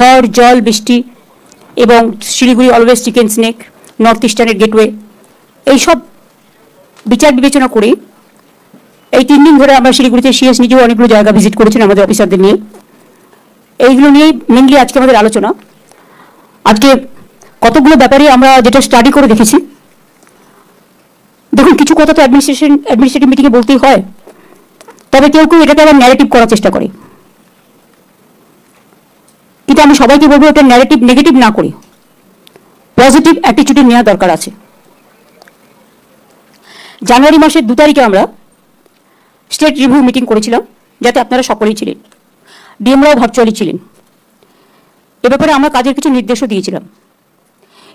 ঝড় জল বৃষ্টি এবং Siliguri always chicken neck, north ইস্টার্নের গেটওয়ে, এইসব বিচার বিবেচনা করে এই 3 দিন ধরে আমরা শিলিগুড়িতে সিএস নিজেও অনেকগুলো জায়গা ভিজিট করেছেন আমাদের অফিসারদের নিয়ে। এইগুলো নিয়েই মেনলি আজকে আমাদের আলোচনা। আজকে কতগুলো ব্যাপারে আমরা যেটা স্টাডি করে দেখেছি, দেখুন কিছু কথা তো অ্যাডমিনিস্ট্রেটিভ মিটিংয়ে বলতেই হয়, তবে কেউ কেউ এটাকে আবার ন্যারেটিভ করার চেষ্টা করে। কিন্তু আমি সবাইকে বলবো এটা ন্যারেটিভ নেগেটিভ না করে পজিটিভ অ্যাটিটিউডে নেওয়া দরকার আছে। জানুয়ারি মাসের 2 তারিখে আমরা স্টেট রিভিউ মিটিং করেছিলাম, যাতে আপনারা সকলেই ছিলেন, ডিএমরাও ভার্চুয়ালি ছিলেন। এ ব্যাপারে আমরা কাজের কিছু নির্দেশও দিয়েছিলাম।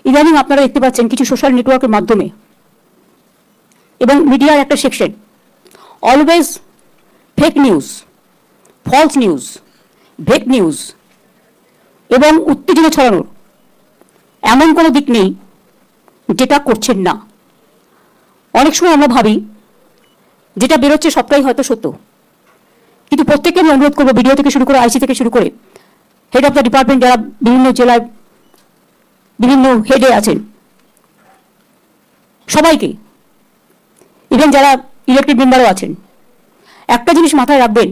ইদানিং আপনারা দেখতে পাচ্ছেন কিছু সোশ্যাল নেটওয়ার্কের মাধ্যমে এবং মিডিয়ার একটা section always fake news, false news, ভেক নিউজ এবং উত্তেজনা ছড়ানোর এমন কোনো দিক নেই যেটা করছেন না। অনেক সময় আমরা ভাবি যেটা বেরোচ্ছে সবটাই হয়তো সত্য, কিন্তু প্রত্যেককে আমি অনুরোধ করবো, ভিডিও থেকে শুরু করে আইসি থেকে শুরু করে হেড অফ দ্য ডিপার্টমেন্ট যারা বিভিন্ন জেলায় বিভিন্ন হেডে আছেন সবাইকে, ইভেন যারা ইলেক্টেড মেম্বারও আছেন, একটা জিনিস মাথায় রাখবেন,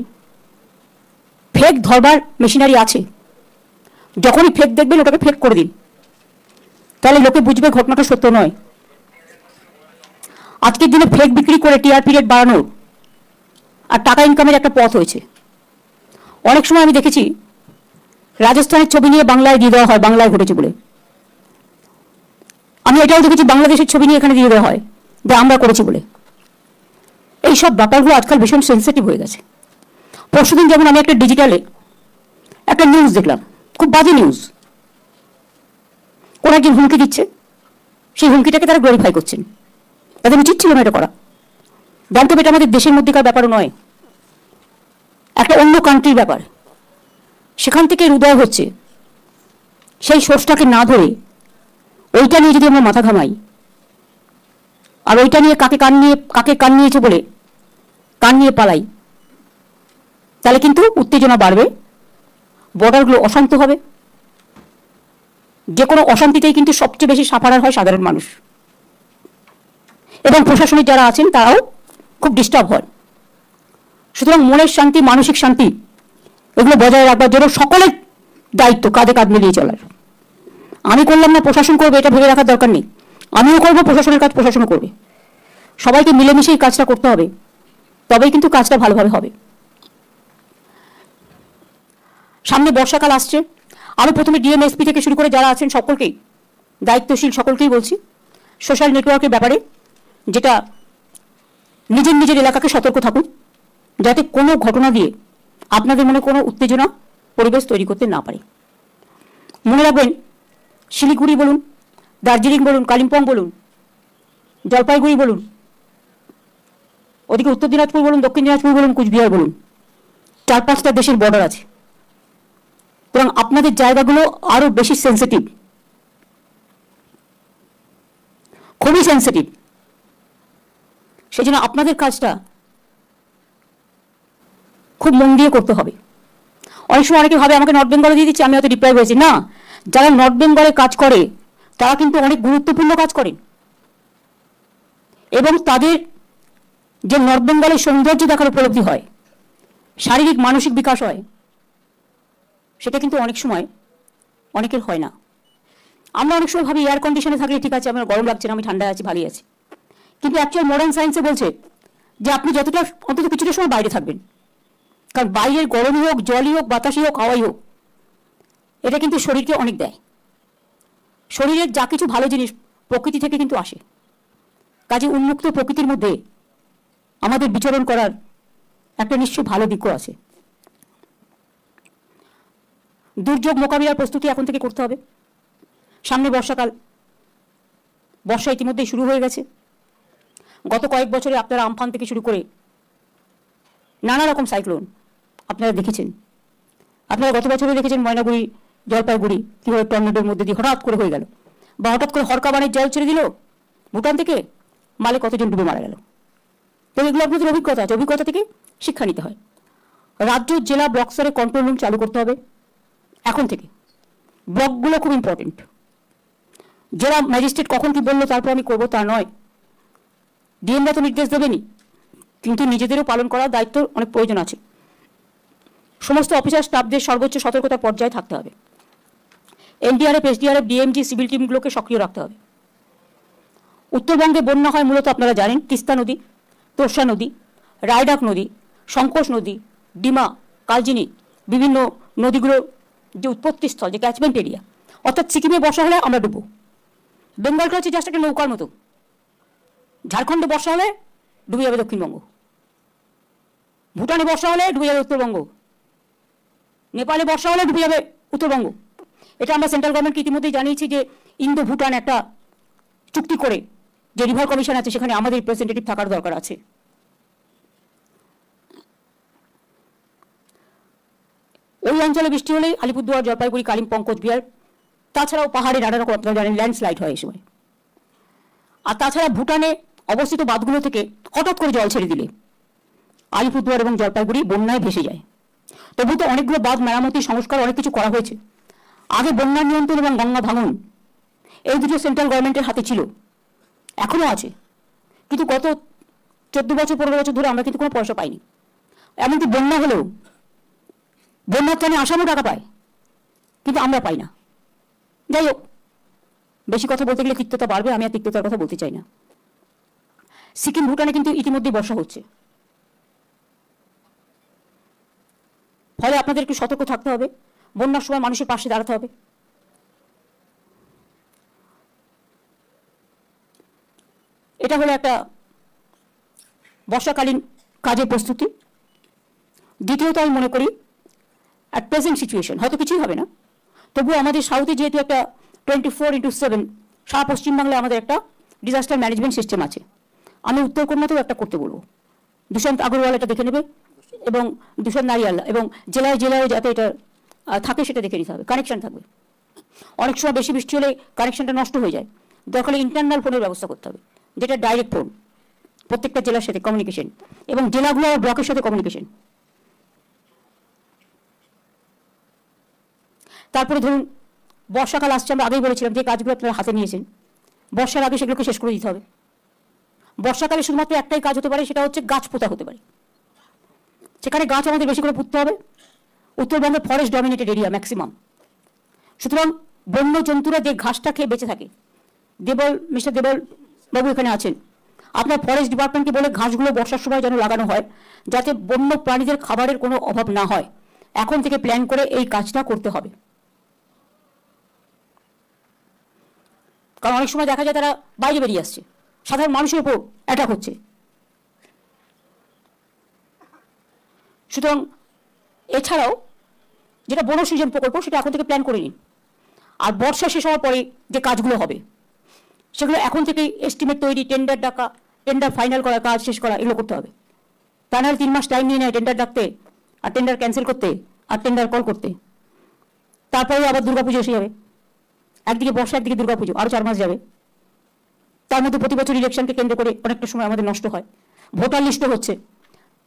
ফেক ধরবার মেশিনারি আছে। যখনই ফেক দেখবেন ওটাকে ফেক করে দিন, তাহলে লোকে বুঝবে ঘটনাটা সত্য নয়। আজকের দিনে ফেক বিক্রি করে টিআরপি রেট বাড়ানোর আর টাকা ইনকামের একটা পথ হয়েছে। অনেক সময় আমি দেখেছি রাজস্থানের ছবি নিয়ে বাংলায় দিয়ে দেওয়া হয়, বাংলায় ঘটেছে বলে। আমি এটাও দেখেছি বাংলাদেশের ছবি নিয়ে এখানে দিয়ে দেওয়া হয় যে আমরা করেছি বলে। এইসব ব্যাপারগুলো আজকাল ভীষণ সেন্সিটিভ হয়ে গেছে। পরশুদিন যেমন আমি একটা ডিজিটালে একটা নিউজ দেখলাম, খুব বাজে নিউজ। কোন একজন হুমকি দিচ্ছে, সেই হুমকিটাকে তারা গ্লোরিফাই করছেন। তাদের উচিত ছিল না এটা করা। জানতে এটা আমাদের দেশের মধ্যেকার ব্যাপারও নয়, একটা অন্য কান্ট্রির ব্যাপার। সেখান থেকে উদয় হচ্ছে, সেই সোর্সটাকে না ধরে ওইটা নিয়ে যদি আমরা মাথা ঘামাই আর ওইটা নিয়ে কাকে কান নিয়েছে বলে কান নিয়ে পালাই, তাহলে কিন্তু উত্তেজনা বাড়বে, বর্ডারগুলো অশান্ত হবে। যে কোনো অশান্তিতেই কিন্তু সবচেয়ে বেশি সাফারার হয় সাধারণ মানুষ, এবং প্রশাসনিক যারা আছেন তারাও খুব ডিস্টার্ব হয়। সুতরাং মনের শান্তি, মানসিক শান্তি এগুলো বজায় রাখবার জন্য সকলের দায়িত্ব কাঁধে কাঁধ মিলিয়ে চলার। আমি করলাম না, প্রশাসন করবে, এটা ভেবে রাখার দরকার নেই। আমিও করবো, প্রশাসনের কাজ প্রশাসনও করবে। সবাইকে মিলেমিশেই কাজটা করতে হবে, তবেই কিন্তু কাজটা ভালোভাবে হবে। সামনে বর্ষাকাল আসছে। আমি প্রথমে ডিএমএসপি থেকে শুরু করে যারা আছেন সকলকেই, দায়িত্বশীল সকলকেই বলছি, সোশ্যাল নেটওয়ার্কের ব্যাপারে যেটা নিজের নিজের এলাকাকে সতর্ক থাকুন, যাতে কোনো ঘটনা দিয়ে আপনাদের মনে কোনো উত্তেজনা পরিবেশ তৈরি করতে না পারে। মনে রাখবেন, শিলিগুড়ি বলুন, দার্জিলিং বলুন, কালিম্পং বলুন, জলপাইগুড়ি বলুন, ওদিকে উত্তর দিনাজপুর বলুন, দক্ষিণ দিনাজপুর বলুন, কুচবিহার বলুন, 4-5টা দেশের বর্ডার আছে। সুতরাং আপনাদের জায়গাগুলো আরো বেশি সেন্সিটিভ, খুবই সেন্সিটিভ। সেই জন্য আপনাদের কাজটা খুব মন দিয়ে করতে হবে। অনেক সময় অনেকে ভাবে আমাকে নর্থ বেঙ্গলে দিয়ে দিচ্ছে, আমি হয়তো ডিপ্রাইভ হয়েছি। না, যারা নর্থ বেঙ্গলে কাজ করে তারা কিন্তু অনেক গুরুত্বপূর্ণ কাজ করেন, এবং তাদের যে নর্থ বেঙ্গলের সৌন্দর্য দেখার উপলব্ধি হয়, শারীরিক মানসিক বিকাশ হয়, সেটা কিন্তু অনেক সময় অনেকের হয় না। আমরা অনেক সময় ভাবি এয়ার কন্ডিশনে থাকলে ঠিক আছে, আমার গরম লাগছে না, আমি ঠান্ডায় আছি, ভালোই আছি। কিন্তু অ্যাকচুয়াল মডার্ন সায়েন্সে বলছে যে আপনি যতটা অন্তত কিছুটা সময় বাইরে থাকবেন, কারণ বাইরের গরমই হোক, জলই হোক, বাতাসই হোক, হাওয়াই হোক, এটা কিন্তু শরীরকে অনেক দেয়। শরীরের যা কিছু ভালো জিনিস প্রকৃতি থেকে কিন্তু আসে। কাজে উন্মুক্ত প্রকৃতির মধ্যে আমাদের বিচরণ করার একটা নিশ্চয়ই ভালো দিকও আছে। দুর্যোগ মোকাবিলার প্রস্তুতি এখন থেকে করতে হবে। সামনে বর্ষাকাল, বর্ষা ইতিমধ্যেই শুরু হয়ে গেছে। গত কয়েক বছরে আপনারা আমফান থেকে শুরু করে নানা রকম সাইক্লোন আপনারা দেখেছেন। আপনারা গত বছরে দেখেছেন ময়নাগুড়ি, জলপাইগুড়ি কীভাবে টর্নেডোর মধ্যে দিয়ে হঠাৎ করে হয়ে গেল, বা হঠাৎ করে হরকাবানের জল ছেড়ে দিল ভুটান থেকে, মালে কতজন ডুবে মারা গেল। তো এগুলো আপনাদের অভিজ্ঞতা আছে, অভিজ্ঞতা থেকে শিক্ষা নিতে হয়। রাজ্য, জেলা, ব্লক স্তরে কন্ট্রোল রুম চালু করতে হবে এখন থেকে। ব্লকগুলো খুব ইম্পর্টেন্ট। জেলা ম্যাজিস্ট্রেট কখন কি বললো তারপর আমি করবো তা নয়, ডিএমরা তো নির্দেশ দেবেনি, কিন্তু নিজেদেরও পালন করার দায়িত্ব অনেক প্রয়োজন আছে। সমস্ত অফিসার স্টাফদের সর্বোচ্চ সতর্কতার পর্যায়ে থাকতে হবে। এনডিআরএফ, এসডিআরএফ, ডিএমজি, সিভিল টিমগুলোকে সক্রিয় রাখতে হবে। উত্তরবঙ্গে বন্যা হয় মূলত আপনারা জানেন তিস্তা নদী, তোর্ষা নদী, রায়ডাক নদী, সংকোচ নদী, ডিমা, কালচিনি, বিভিন্ন নদীগুলোর যে উৎপত্তিস্থল, যে ক্যাচমেন্ট এরিয়া, অর্থাৎ সিকিমে বর্ষা হলে আমরা ডুবো। বেঙ্গলটা হচ্ছে জাস্ট একটা নৌকার মতো। ঝাড়খণ্ডে বর্ষা হলে ডুবে যাবে দক্ষিণবঙ্গ, ভুটানে বর্ষা হলে ডুবে যাবে উত্তরবঙ্গ, নেপালে বর্ষা হলে ডুবে যাবে উত্তরবঙ্গ। এটা আমরা সেন্ট্রাল গভর্নমেন্টকে ইতিমধ্যেই জানিয়েছি যে ইন্দো ভুটান একটা চুক্তি করে যে রিভার কমিশন আছে সেখানে আমাদের রিপ্রেজেন্টেটিভ থাকার দরকার আছে। ওই অঞ্চলে বৃষ্টি হলেই আলিপুরদুয়ার, জলপাইগুড়ি, কালিম্পং, কোচবিহার, তাছাড়াও পাহাড়ে নানা রকম আপনারা জানেন ল্যান্ডস্লাইড হয় এই সময়। আর তাছাড়া ভুটানে অবস্থিত বাঁধগুলো থেকে হঠাৎ করে জল ছেড়ে দিলে আলিপুরদুয়ার এবং জলপাইগুড়ি বন্যায় ভেসে যায়। তবু তো অনেকগুলো বাঁধ মেরামতি, সংস্কার, অনেক কিছু করা হয়েছে। আগে বন্যা নিয়ন্ত্রণ এবং গঙ্গা ভাঙন এই দুটো সেন্ট্রাল গভর্নমেন্টের হাতে ছিল, এখনো আছে, কিন্তু গত 14 বছর 15 বছর ধরে আমরা কিন্তু কোনো পয়সা পাইনি। এমনকি বন্যা হলেও বন্যার ত্রাণে আসামও টাকা পায়, কিন্তু আমরা পাই না। যাই হোক, বেশি কথা বলতে গেলে তিক্ততা বাড়বে, আমি আর তিক্ততার কথা বলতে চাই না। সিকিম, ভুটানে কিন্তু ইতিমধ্যেই বর্ষা হচ্ছে, ফলে আপনাদের একটু সতর্ক থাকতে হবে, বন্যার সময় মানুষের পাশে দাঁড়াতে হবে। এটা হলো একটা বর্ষাকালীন কাজের প্রস্তুতি। দ্বিতীয়ত আমি মনে করি অ্যাট প্রেজেন্ট সিচুয়েশন হয়তো কিছুই হবে না, তবুও আমাদের সাউথে যেহেতু একটা 24/7 সারা পশ্চিমবাংলায় আমাদের একটা ডিজাস্টার ম্যানেজমেন্ট সিস্টেম আছে, আমি উত্তর কন্যাতেও একটা করতে বলবো। দুষ্যন্ত আগরওয়াল এটা দেখে নেবে এবং দুষ্যন্ত নারিয়াল, এবং জেলায় জেলায় যাতে এটা থাকে সেটা দেখে নিতে হবে, কানেকশন থাকবে। অনেক সময় বেশি বৃষ্টি হলে কানেকশনটা নষ্ট হয়ে যায়, দরকার হলে ইন্টারনাল ফোনের ব্যবস্থা করতে হবে, যেটা ডাইরেক্ট ফোন, প্রত্যেকটা জেলার সাথে কমিউনিকেশন, এবং জেলাগুলো আর ব্লকের সাথে কমিউনিকেশন। তারপরে ধরুন বর্ষাকাল আসছে, আমরা আগেই বলেছিলাম যে কাজগুলো আপনারা হাতে নিয়েছেন, বর্ষার আগে সেগুলোকে শেষ করে দিতে হবে। বর্ষাকালে শুধুমাত্র একটাই কাজ হতে পারে, সেটা হচ্ছে গাছ পোতা হতে পারে। সেখানে গাছ আমাদের বেশি করে পুঁততে হবে। উত্তরবঙ্গে ফরেস্ট ডমিনেটেড এরিয়া ম্যাক্সিমাম, সুতরাং বন্য জন্তুরা যে ঘাসটা খেয়ে বেঁচে থাকে, মিস্টার দেবল বাবু এখানে আছেন, আপনার ফরেস্ট ডিপার্টমেন্টকে বলে ঘাসগুলো বর্ষার সময় যেন লাগানো হয়, যাতে বন্য প্রাণীদের খাবারের কোনো অভাব না হয়। এখন থেকে প্ল্যান করে এই কাজটা করতে হবে, কারণ অনেক সময় দেখা যায় তারা বাইরে বেরিয়ে আসছে, সাধারণ মানুষের উপর অ্যাটাক হচ্ছে। সুতরাং এছাড়াও যেটা বন সৃজন প্রকল্প, সেটা এখন থেকে প্ল্যান করে নিন। আর বর্ষা শেষ হওয়ার পরে যে কাজগুলো হবে সেগুলো এখন থেকেই এস্টিমেট তৈরি, টেন্ডার ডাকা, টেন্ডার ফাইনাল করা, কাজ শেষ করা, এগুলো করতে হবে। তা নাহলে 3 মাস টাইম নিয়ে নেয় টেন্ডার ডাকতে, আর টেন্ডার ক্যান্সেল করতে, আর টেন্ডার কল করতে। তারপরে আবার দুর্গাপুজো এসে যাবে, একদিকে বর্ষা একদিকে দুর্গাপুজো, আরও 4 মাস যাবে। তার মধ্যে প্রতি বছর ইলেকশনকে কেন্দ্র করে অনেকটা সময় আমাদের নষ্ট হয়। ভোটার লিস্টও হচ্ছে,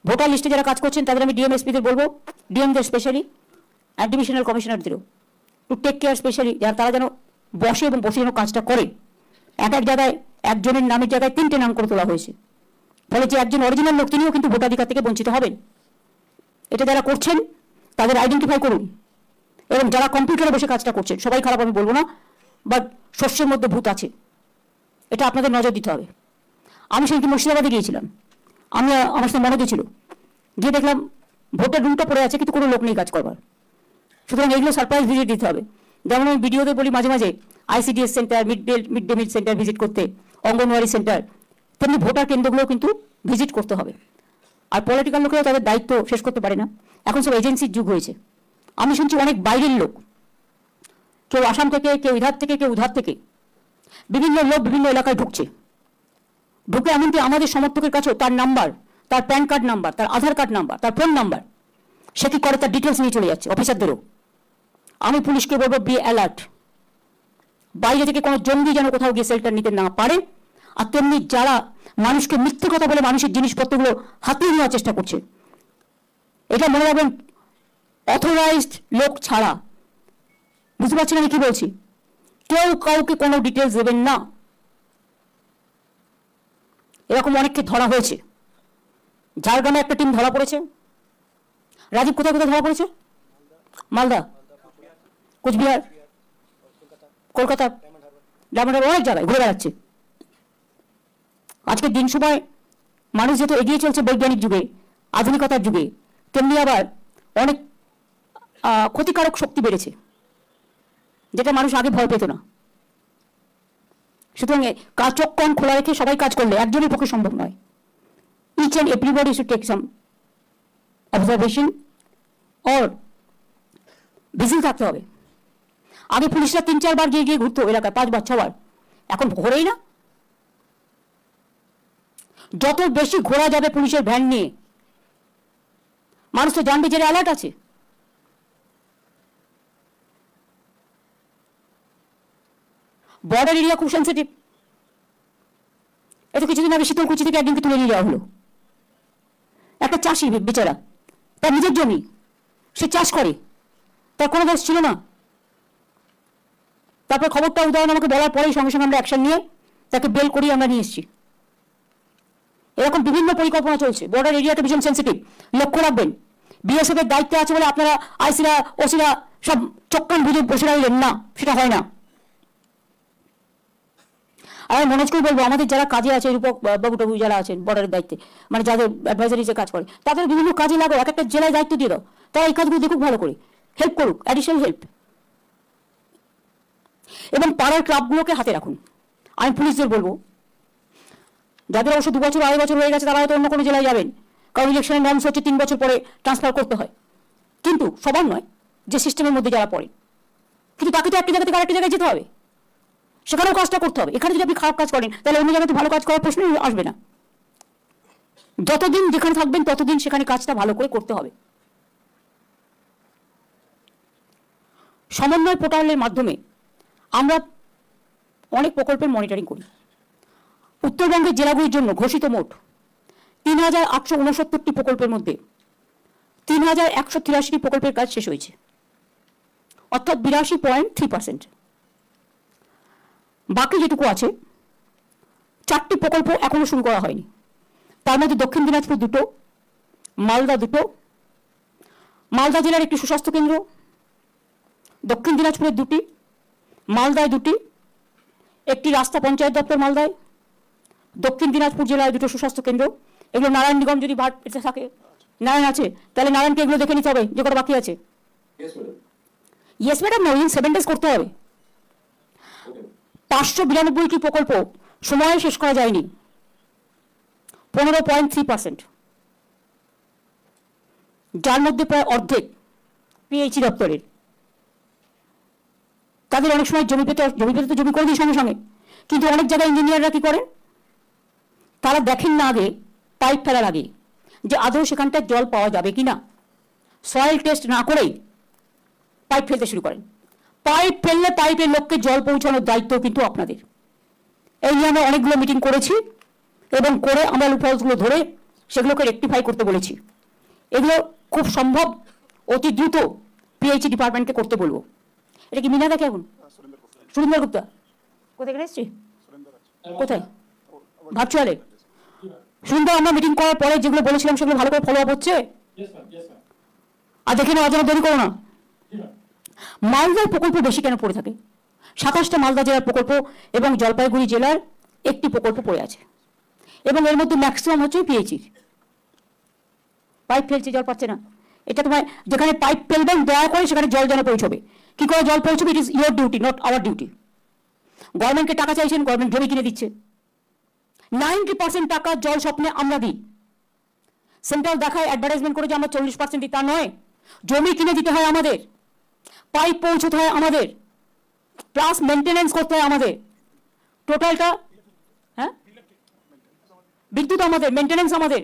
ভোটার লিস্টে যারা কাজ করছেন তাদের আমি ডিএমএসপিদের বলবো, ডিএমদের স্পেশালি, আর ডিভিশনাল কমিশনারদেরও টু টেক কেয়ার স্পেশালি, যারা তারা যেন বসে এবং বসে যেন কাজটা করে। এক জায়গায় একজনের নামের জায়গায় 3টে নাম করে তোলা হয়েছে, ফলে যে একজন অরিজিনাল লোক তিনিও কিন্তু ভোটাধিকার থেকে বঞ্চিত হবেন। এটা যারা করছেন তাদের আইডেন্টিফাই করুন, এবং যারা কম্পিউটারে বসে কাজটা করছেন, সবাই খারাপ আমি বলবো না, বাট শস্যের মধ্যে ভূত আছে, এটা আপনাদের নজর দিতে হবে। আমি সেদিন মুর্শিদাবাদে গিয়েছিলাম, আমার সাথে মনে ছিল, গিয়ে দেখলাম ভোটের রুমটা পড়ে আছে কিন্তু কোনো লোক নেই কাজ করবার। সুতরাং এগুলো সারপ্রাইজ ভিজিট দিতে হবে। যেমন আমি ভিডিওতে বলি মাঝে মাঝে ICDS centre, mid day meal centre visit করতে, অঙ্গনওয়াড়ি সেন্টার, তেমনি ভোটার কেন্দ্রগুলো কিন্তু ভিজিট করতে হবে। আর পলিটিক্যাল লোকেরা তাদের দায়িত্ব শেষ করতে পারে না, এখন সব এজেন্সির যুগ হয়েছে। আমি শুনছি অনেক বাইরের লোক, কেউ আসাম থেকে, কেউ ইধার থেকে, কেউ উধার থেকে, বিভিন্ন লোক বিভিন্ন এলাকায় ঢুকে এমনকি আমাদের সমর্থকের কাছেও তার নাম্বার, তার প্যান কার্ড নাম্বার, তার আধার কার্ড নাম্বার, তার ফোন নাম্বার, সে কি করে তার ডিটেলস নিয়ে চলে যাচ্ছে অফিসারদেরও। আমি পুলিশকে বলবো, বি অ্যালার্ট, বাইরে থেকে কোনো জঙ্গি যেন কোথাও গিয়ে সেল্টার নিতে না পারে। আর তেমনি যারা মানুষকে মিথ্যে কথা বলে মানুষের জিনিসপত্রগুলো হাতিয়ে নেওয়ার চেষ্টা করছে, এটা মনে রাখবেন, অথরাইজড লোক ছাড়া বুঝতে পারছেন আমি কি বলছি? কেউ কাউকে কোনো ডিটেলস দেবেন না। এরকম অনেককে ধরা হয়েছে। ঝাড়গ্রামে একটা টিম ধরা পড়েছে। রাজীব কোথায় কোথায় ধরা পড়েছে? মালদা, কোচবিহার, কলকাতা, ডায়মন্ড হারবার, অনেক জায়গায় ঘুরে বেড়াচ্ছে। আজকের দিন সময় মানুষ যেহেতু এগিয়ে চলছে বৈজ্ঞানিক যুগে, আধুনিকতার যুগে, তেমনি আবার অনেক ক্ষতিকারক শক্তি বেড়েছে, যেটা মানুষ আগে ভয় পেত না। সুতরাং কাজ চোখ কান খোলা রেখে সবাই কাজ করলে একজনের পক্ষে সম্ভব নয়। Each and everybody should take some observation or vigil থাকতে হবে। আগে পুলিশরা 3-4 বার গিয়ে গিয়ে ঘুরতো এলাকায়, 5 বার 6 বার, এখন ঘোরেই না। যত বেশি ঘোরা যাবে পুলিশের ভ্যান নিয়ে, মানুষ তো জানবে যে অ্যালার্ট আছে। বর্ডার এরিয়া খুব সেন্সিটিভ। এত কিছুদিন আগে শীতলকুচি থেকে একদিনকে তুলে নিয়ে যাওয়া হলো। একটা চাষি বেচারা, তার নিজের জমি, সে চাষ করে, তার কোনো দোষ ছিল না। তারপর খবরটা উদাহরণ আমাকে বলার পরেই সঙ্গে সঙ্গে আমরা অ্যাকশন নিয়ে তাকে বেল করিয়ে আমরা নিয়ে এসেছি। এরকম বিভিন্ন পরিকল্পনা চলছে। বর্ডার এরিয়াটা ভীষণ সেন্সিটিভ, লক্ষ্য রাখবেন। বিএসএফ এর দায়িত্বে আছে বলে আপনারা আইসিরা ওসিরা সব চোখ কান বুঝে বসে রাখলেন না, সেটা হয় না। আর মনোজকেই বলবো, আমাদের যারা কাজে আছে, রূপক বাবু টাবু যারা আছেন বর্ডারের দায়িত্বে, মানে যাদের অ্যাডভাইজারিজে কাজ করে, তাদের বিভিন্ন কাজে লাগাও, এক একটা জেলায় দায়িত্ব দিয়ে দাও, তারা এই কাজগুলো দেখুক ভালো করে, হেল্প করুক, অ্যাডিশনাল হেল্প। এবং পাড়ার ক্লাবগুলোকে হাতে রাখুন। আমি পুলিশদের বলবো, যাদের অবশ্য 2 বছর 2.5 বছর হয়ে গেছে, তারা হয়তো অন্য কোনো জেলায় যাবেন, কারণ ইলেকশনের নর্মস হচ্ছে 3 বছর পরে ট্রান্সফার করতে হয়। কিন্তু সবার নয়, যে সিস্টেমের মধ্যে যারা পড়ে। কিন্তু তাকে তো একটি জায়গা থেকে আরেকটি জায়গায় যেতে হবে, সেখানেও কাজটা করতে হবে। এখানে যদি আপনি খারাপ কাজ করেন, তাহলে অন্য জায়গাতে ভালো কাজ করার প্রশ্নই আসবে না। যতদিন যেখানে থাকবেন ততদিন সেখানে কাজটা ভালো করে করতে হবে। সমন্বয় পোর্টালের মাধ্যমে আমরা অনেক প্রকল্পের মনিটরিং করি। উত্তরবঙ্গের জেলাগুলির জন্য ঘোষিত মোট 3,869টি প্রকল্পের মধ্যে 3,183টি প্রকল্পের কাজ শেষ হয়েছে, অর্থাৎ 82.3%। বাকি যেটুকু আছে, 4টি প্রকল্প এখনো শুরু করা হয়নি। তার মধ্যে দক্ষিণ দিনাজপুর 2টো, মালদা 2টো, মালদা জেলার একটি সুস্বাস্থ্য কেন্দ্র, দক্ষিণ দিনাজপুরের 2টি, মালদায় 2টি, একটি রাস্তা পঞ্চায়েত দপ্তর মালদায়, দক্ষিণ দিনাজপুর জেলায় 2টো সুস্বাস্থ্য কেন্দ্র। এগুলো নারায়ণ নিগম যদি ভাট পেতে থাকে, নারায়ণ আছে, তাহলে নারায়ণকে এগুলো দেখে নিতে হবে যে কটা বাকি আছে। ইয়েস ম্যাডাম, না, 7 days করতে হবে। 592টি প্রকল্প সময়ে শেষ করা যায়নি, 15.3%, যার মধ্যে প্রায় অর্ধেক পিএইচই দপ্তরের। তাদের অনেক সময় জমি পেতে তো জমি করে দিই সঙ্গে সঙ্গে, কিন্তু অনেক জায়গায় ইঞ্জিনিয়াররা কি করেন, তারা দেখেন না আগে পাইপ ফেলার আগে যে আদৌ সেখানটায় জল পাওয়া যাবে কিনা, সয়েল টেস্ট না করেই পাইপ ফেলতে শুরু করেন। পাইপ ফেললে পাইপের লোককে জল পৌঁছানোর দায়িত্ব কিন্তু আপনাদের। এই নিয়ে আমরা অনেকগুলো মিটিং করেছি এবং করে আমরা লুপহোলসগুলো ধরে সেগুলোকে রেকটিফাই করতে বলেছি। এগুলো খুব সম্ভব অতি দ্রুত পিএইচই ডিপার্টমেন্টকে করতে বলবো। এটা কি মিনা দেখে এখন? সুরেন্দ্র গুপ্তা কোথায় এসছি? কোথায়? ভার্চুয়ালে। সুরেন্দ্র, আমরা মিটিং করার পরে যেগুলো বলেছিলাম সেগুলো ভালো করে ফলো আপ হচ্ছে? আর দেখে না, অজানা দেরি করো না। মালদার প্রকল্প বেশি কেন পড়ে থাকে? 27টা মালদা জেলার প্রকল্প এবং জলপাইগুড়ি জেলার একটি প্রকল্প পড়ে আছে, এবং এর মধ্যে ম্যাক্সিমাম হচ্ছে পিএইচির। পাইপ ফেলছে, জল পাচ্ছে না। এটা তোমার যেখানে পাইপ ফেলবেন দয়া করে সেখানে জল যেন পৌঁছবে। কি করে জল পৌঁছবে? It is your duty, not our duty. গভর্নমেন্টকে টাকা চাইছেন, গভর্নমেন্ট জমি কিনে দিচ্ছে। 90% টাকা জল স্বপ্নে আমরা দিই। সেন্ট্রাল দেখায় অ্যাডভার্টাইজমেন্ট করে যে আমরা 40% দিই, তা নয়। জমি কিনে দিতে হয় আমাদের, পাইপ পৌঁছতে হয় আমাদের, প্লাস মেনটেনেন্স করতে হয় আমাদের। টোটালটা, হ্যাঁ, বিদ্যুৎ আমাদের, মেনটেনেন্স আমাদের,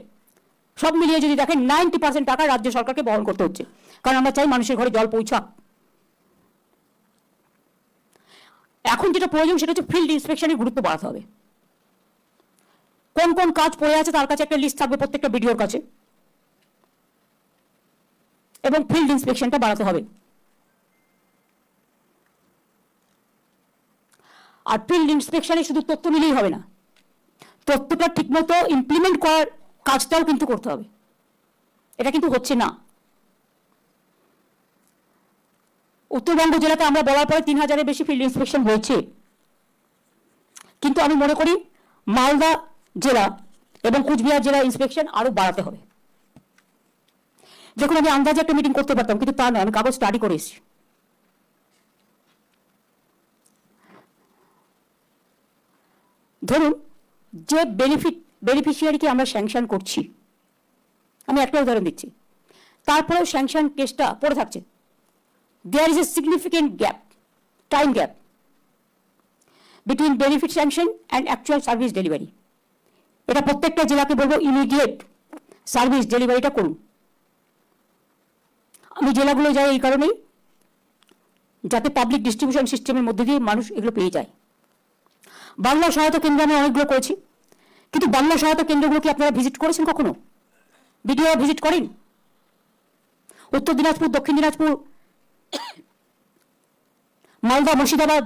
সব মিলিয়ে যদি দেখেন 90% টাকা রাজ্য সরকারকে বহন করতে হচ্ছে, কারণ আমরা চাই মানুষের ঘরে জল পৌঁছাক। এখন যেটা প্রয়োজন সেটা হচ্ছে ফিল্ড ইন্সপেকশনের গুরুত্ব বাড়াতে হবে। কোন কোন কাজ পড়ে আছে তার কাছে একটা লিস্ট থাকবে প্রত্যেকটা বিডিওর কাছে, এবং ফিল্ড ইন্সপেকশনটা বাড়াতে হবে। আর ফিল্ড ইন্সপেকশনে শুধু তথ্য নিলেই হবে না, তথ্যটা ঠিকমতো ইমপ্লিমেন্ট করার কাজটাও কিন্তু করতে হবে। এটা কিন্তু হচ্ছে না। উত্তরবঙ্গ জেলাতে আমরা বলার পরে 3000-এর বেশি ফিল্ড ইন্সপেকশন হয়েছে, কিন্তু আমি মনে করি মালদা জেলা এবং কুচবিহার জেলা ইন্সপেকশন আরো বাড়াতে হবে। যখন আমি আন্দাজে একটা মিটিং করতে পারতাম, কিন্তু তা নয়, আমি কাগজ স্টাডি করে এসেছি। ধরুন যে বেনিফিশিয়ারিকে আমরা স্যাংশন করছি, আমি একটা উদাহরণ দিচ্ছি, তারপরেও স্যাংশন কেসটা পড়ে থাকছে। There is a significant gap, time gap between benefit sanction and actual service delivery. এটা প্রত্যেকটা জেলাকে বলবো ইমিডিয়েট সার্ভিস ডেলিভারিটা করুন। আমি জেলাগুলো যাই এই কারণেই, যাতে পাবলিক ডিস্ট্রিবিউশন সিস্টেমের মধ্যে দিয়ে মানুষ এগুলো পেয়ে যায়। বাংলা সহায়তা কেন্দ্র আমি অনেকগুলো করেছি, কিন্তু বাংলা সহায়তা কেন্দ্রগুলো কি আপনারা ভিজিট করেছেন কখনো? ভিডিও ভিজিট করেন? উত্তর দিনাজপুর, দক্ষিণ দিনাজপুর, মালদা, মুর্শিদাবাদ,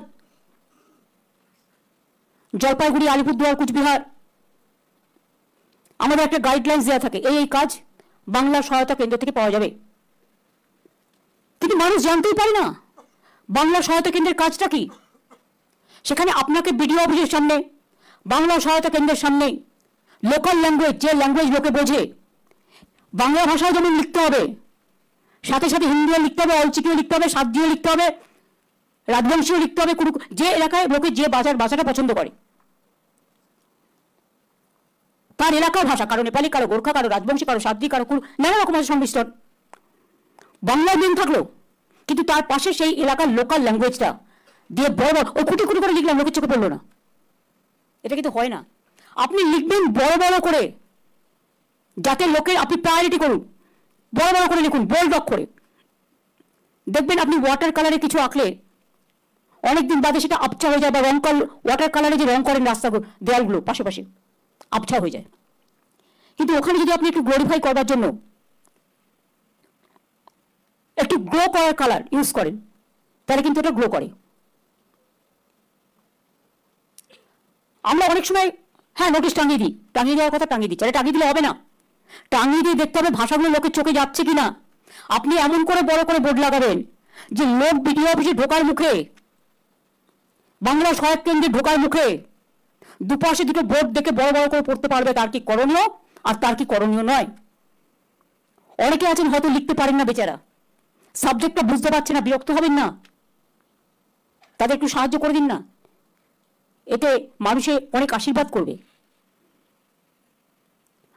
জলপাইগুড়ি, আলিপুরদুয়ার, কুচবিহার, আমাদের একটা গাইডলাইন্স দেওয়া থাকে, এই কাজ বাংলা সহায়তা কেন্দ্র থেকে পাওয়া যাবে। কিন্তু মানুষ জানতেই পারে না বাংলা সহায়তা কেন্দ্রের কাজটা কি। সেখানে আপনাকে বিডিও অফিসের সামনে, বাংলা সহায়তা কেন্দ্রের সামনে লোকাল ল্যাঙ্গুয়েজ, যে ল্যাঙ্গুয়েজ লোকে বোঝে, বাংলা ভাষাও যেমন লিখতে হবে, সাথে সাথে হিন্দিও লিখতে হবে, অলচিকিও লিখতে হবে, সাদ্দিও লিখতে হবে, রাজবংশীও লিখতে হবে, যে এলাকায় লোকে যে ভাষাটা পছন্দ করে, তার এলাকার ভাষা, কারো নেপালি, কারো গোর্খা, কারো রাজবংশী, কারো সাদ্দি, কারো নানা রকম সংমিশ্রণ, বাংলায় মেন থাকলো, কিন্তু তার পাশে সেই এলাকার লোকাল ল্যাঙ্গুয়েজটা দিয়ে বড় বড় ও কুটি কুটি করে লিখলাম, লোকের চোখে পড়লো না। এটা কিন্তু হয় না। আপনি লিখবেন বড় বড় করে, যাতে লোকের, আপনি প্রায়োরিটি করুন, বড় বড় করে লিখুন, বোল্ড করে। দেখবেন আপনি ওয়াটার কালারে কিছু আঁকলে অনেকদিন বাদে সেটা আবছা হয়ে যায়, বা ওয়াটার কালারে যে রং করেন রাস্তাগুলো, দেয়ালগুলো পাশে পাশে আবছা হয়ে যায়। কিন্তু ওখানে যদি আপনি একটু গ্লোরিফাই করবার জন্য একটু গ্লো করার কালার ইউজ করেন, তাহলে কিন্তু এটা গ্লো করে। আমরা অনেক সময় নোটিশ টাঙিয়ে দিই, টাঙিয়ে দেওয়ার কথা টাঙিয়ে দিচ্ছি, টাঙিয়ে দিলে হবে না, টাঙিয়ে দিয়ে দেখতে হবে ভাষাগুলো লোকের চোখে যাচ্ছে কিনা। আপনি এমন করে বড় করে বোর্ড লাগাবেন যে লোক বিডিও অফিসে ঢোকার মুখে, বাংলা সহায়ক কেন্দ্রে ঢোকার মুখে দুপাশে দুটো বোর্ড দেখে বড় বড় করে পড়তে পারবে তার কি করণীয় আর তার কি করণীয় নয়। অনেকে আছেন হয়তো লিখতে পারেন না, বেচারা সাবজেক্টটা বুঝতে পারছে না, বিরক্ত হবেন না, তাদের একটু সাহায্য করে দিন না, এতে মানুষে অনেক আশীর্বাদ করবে।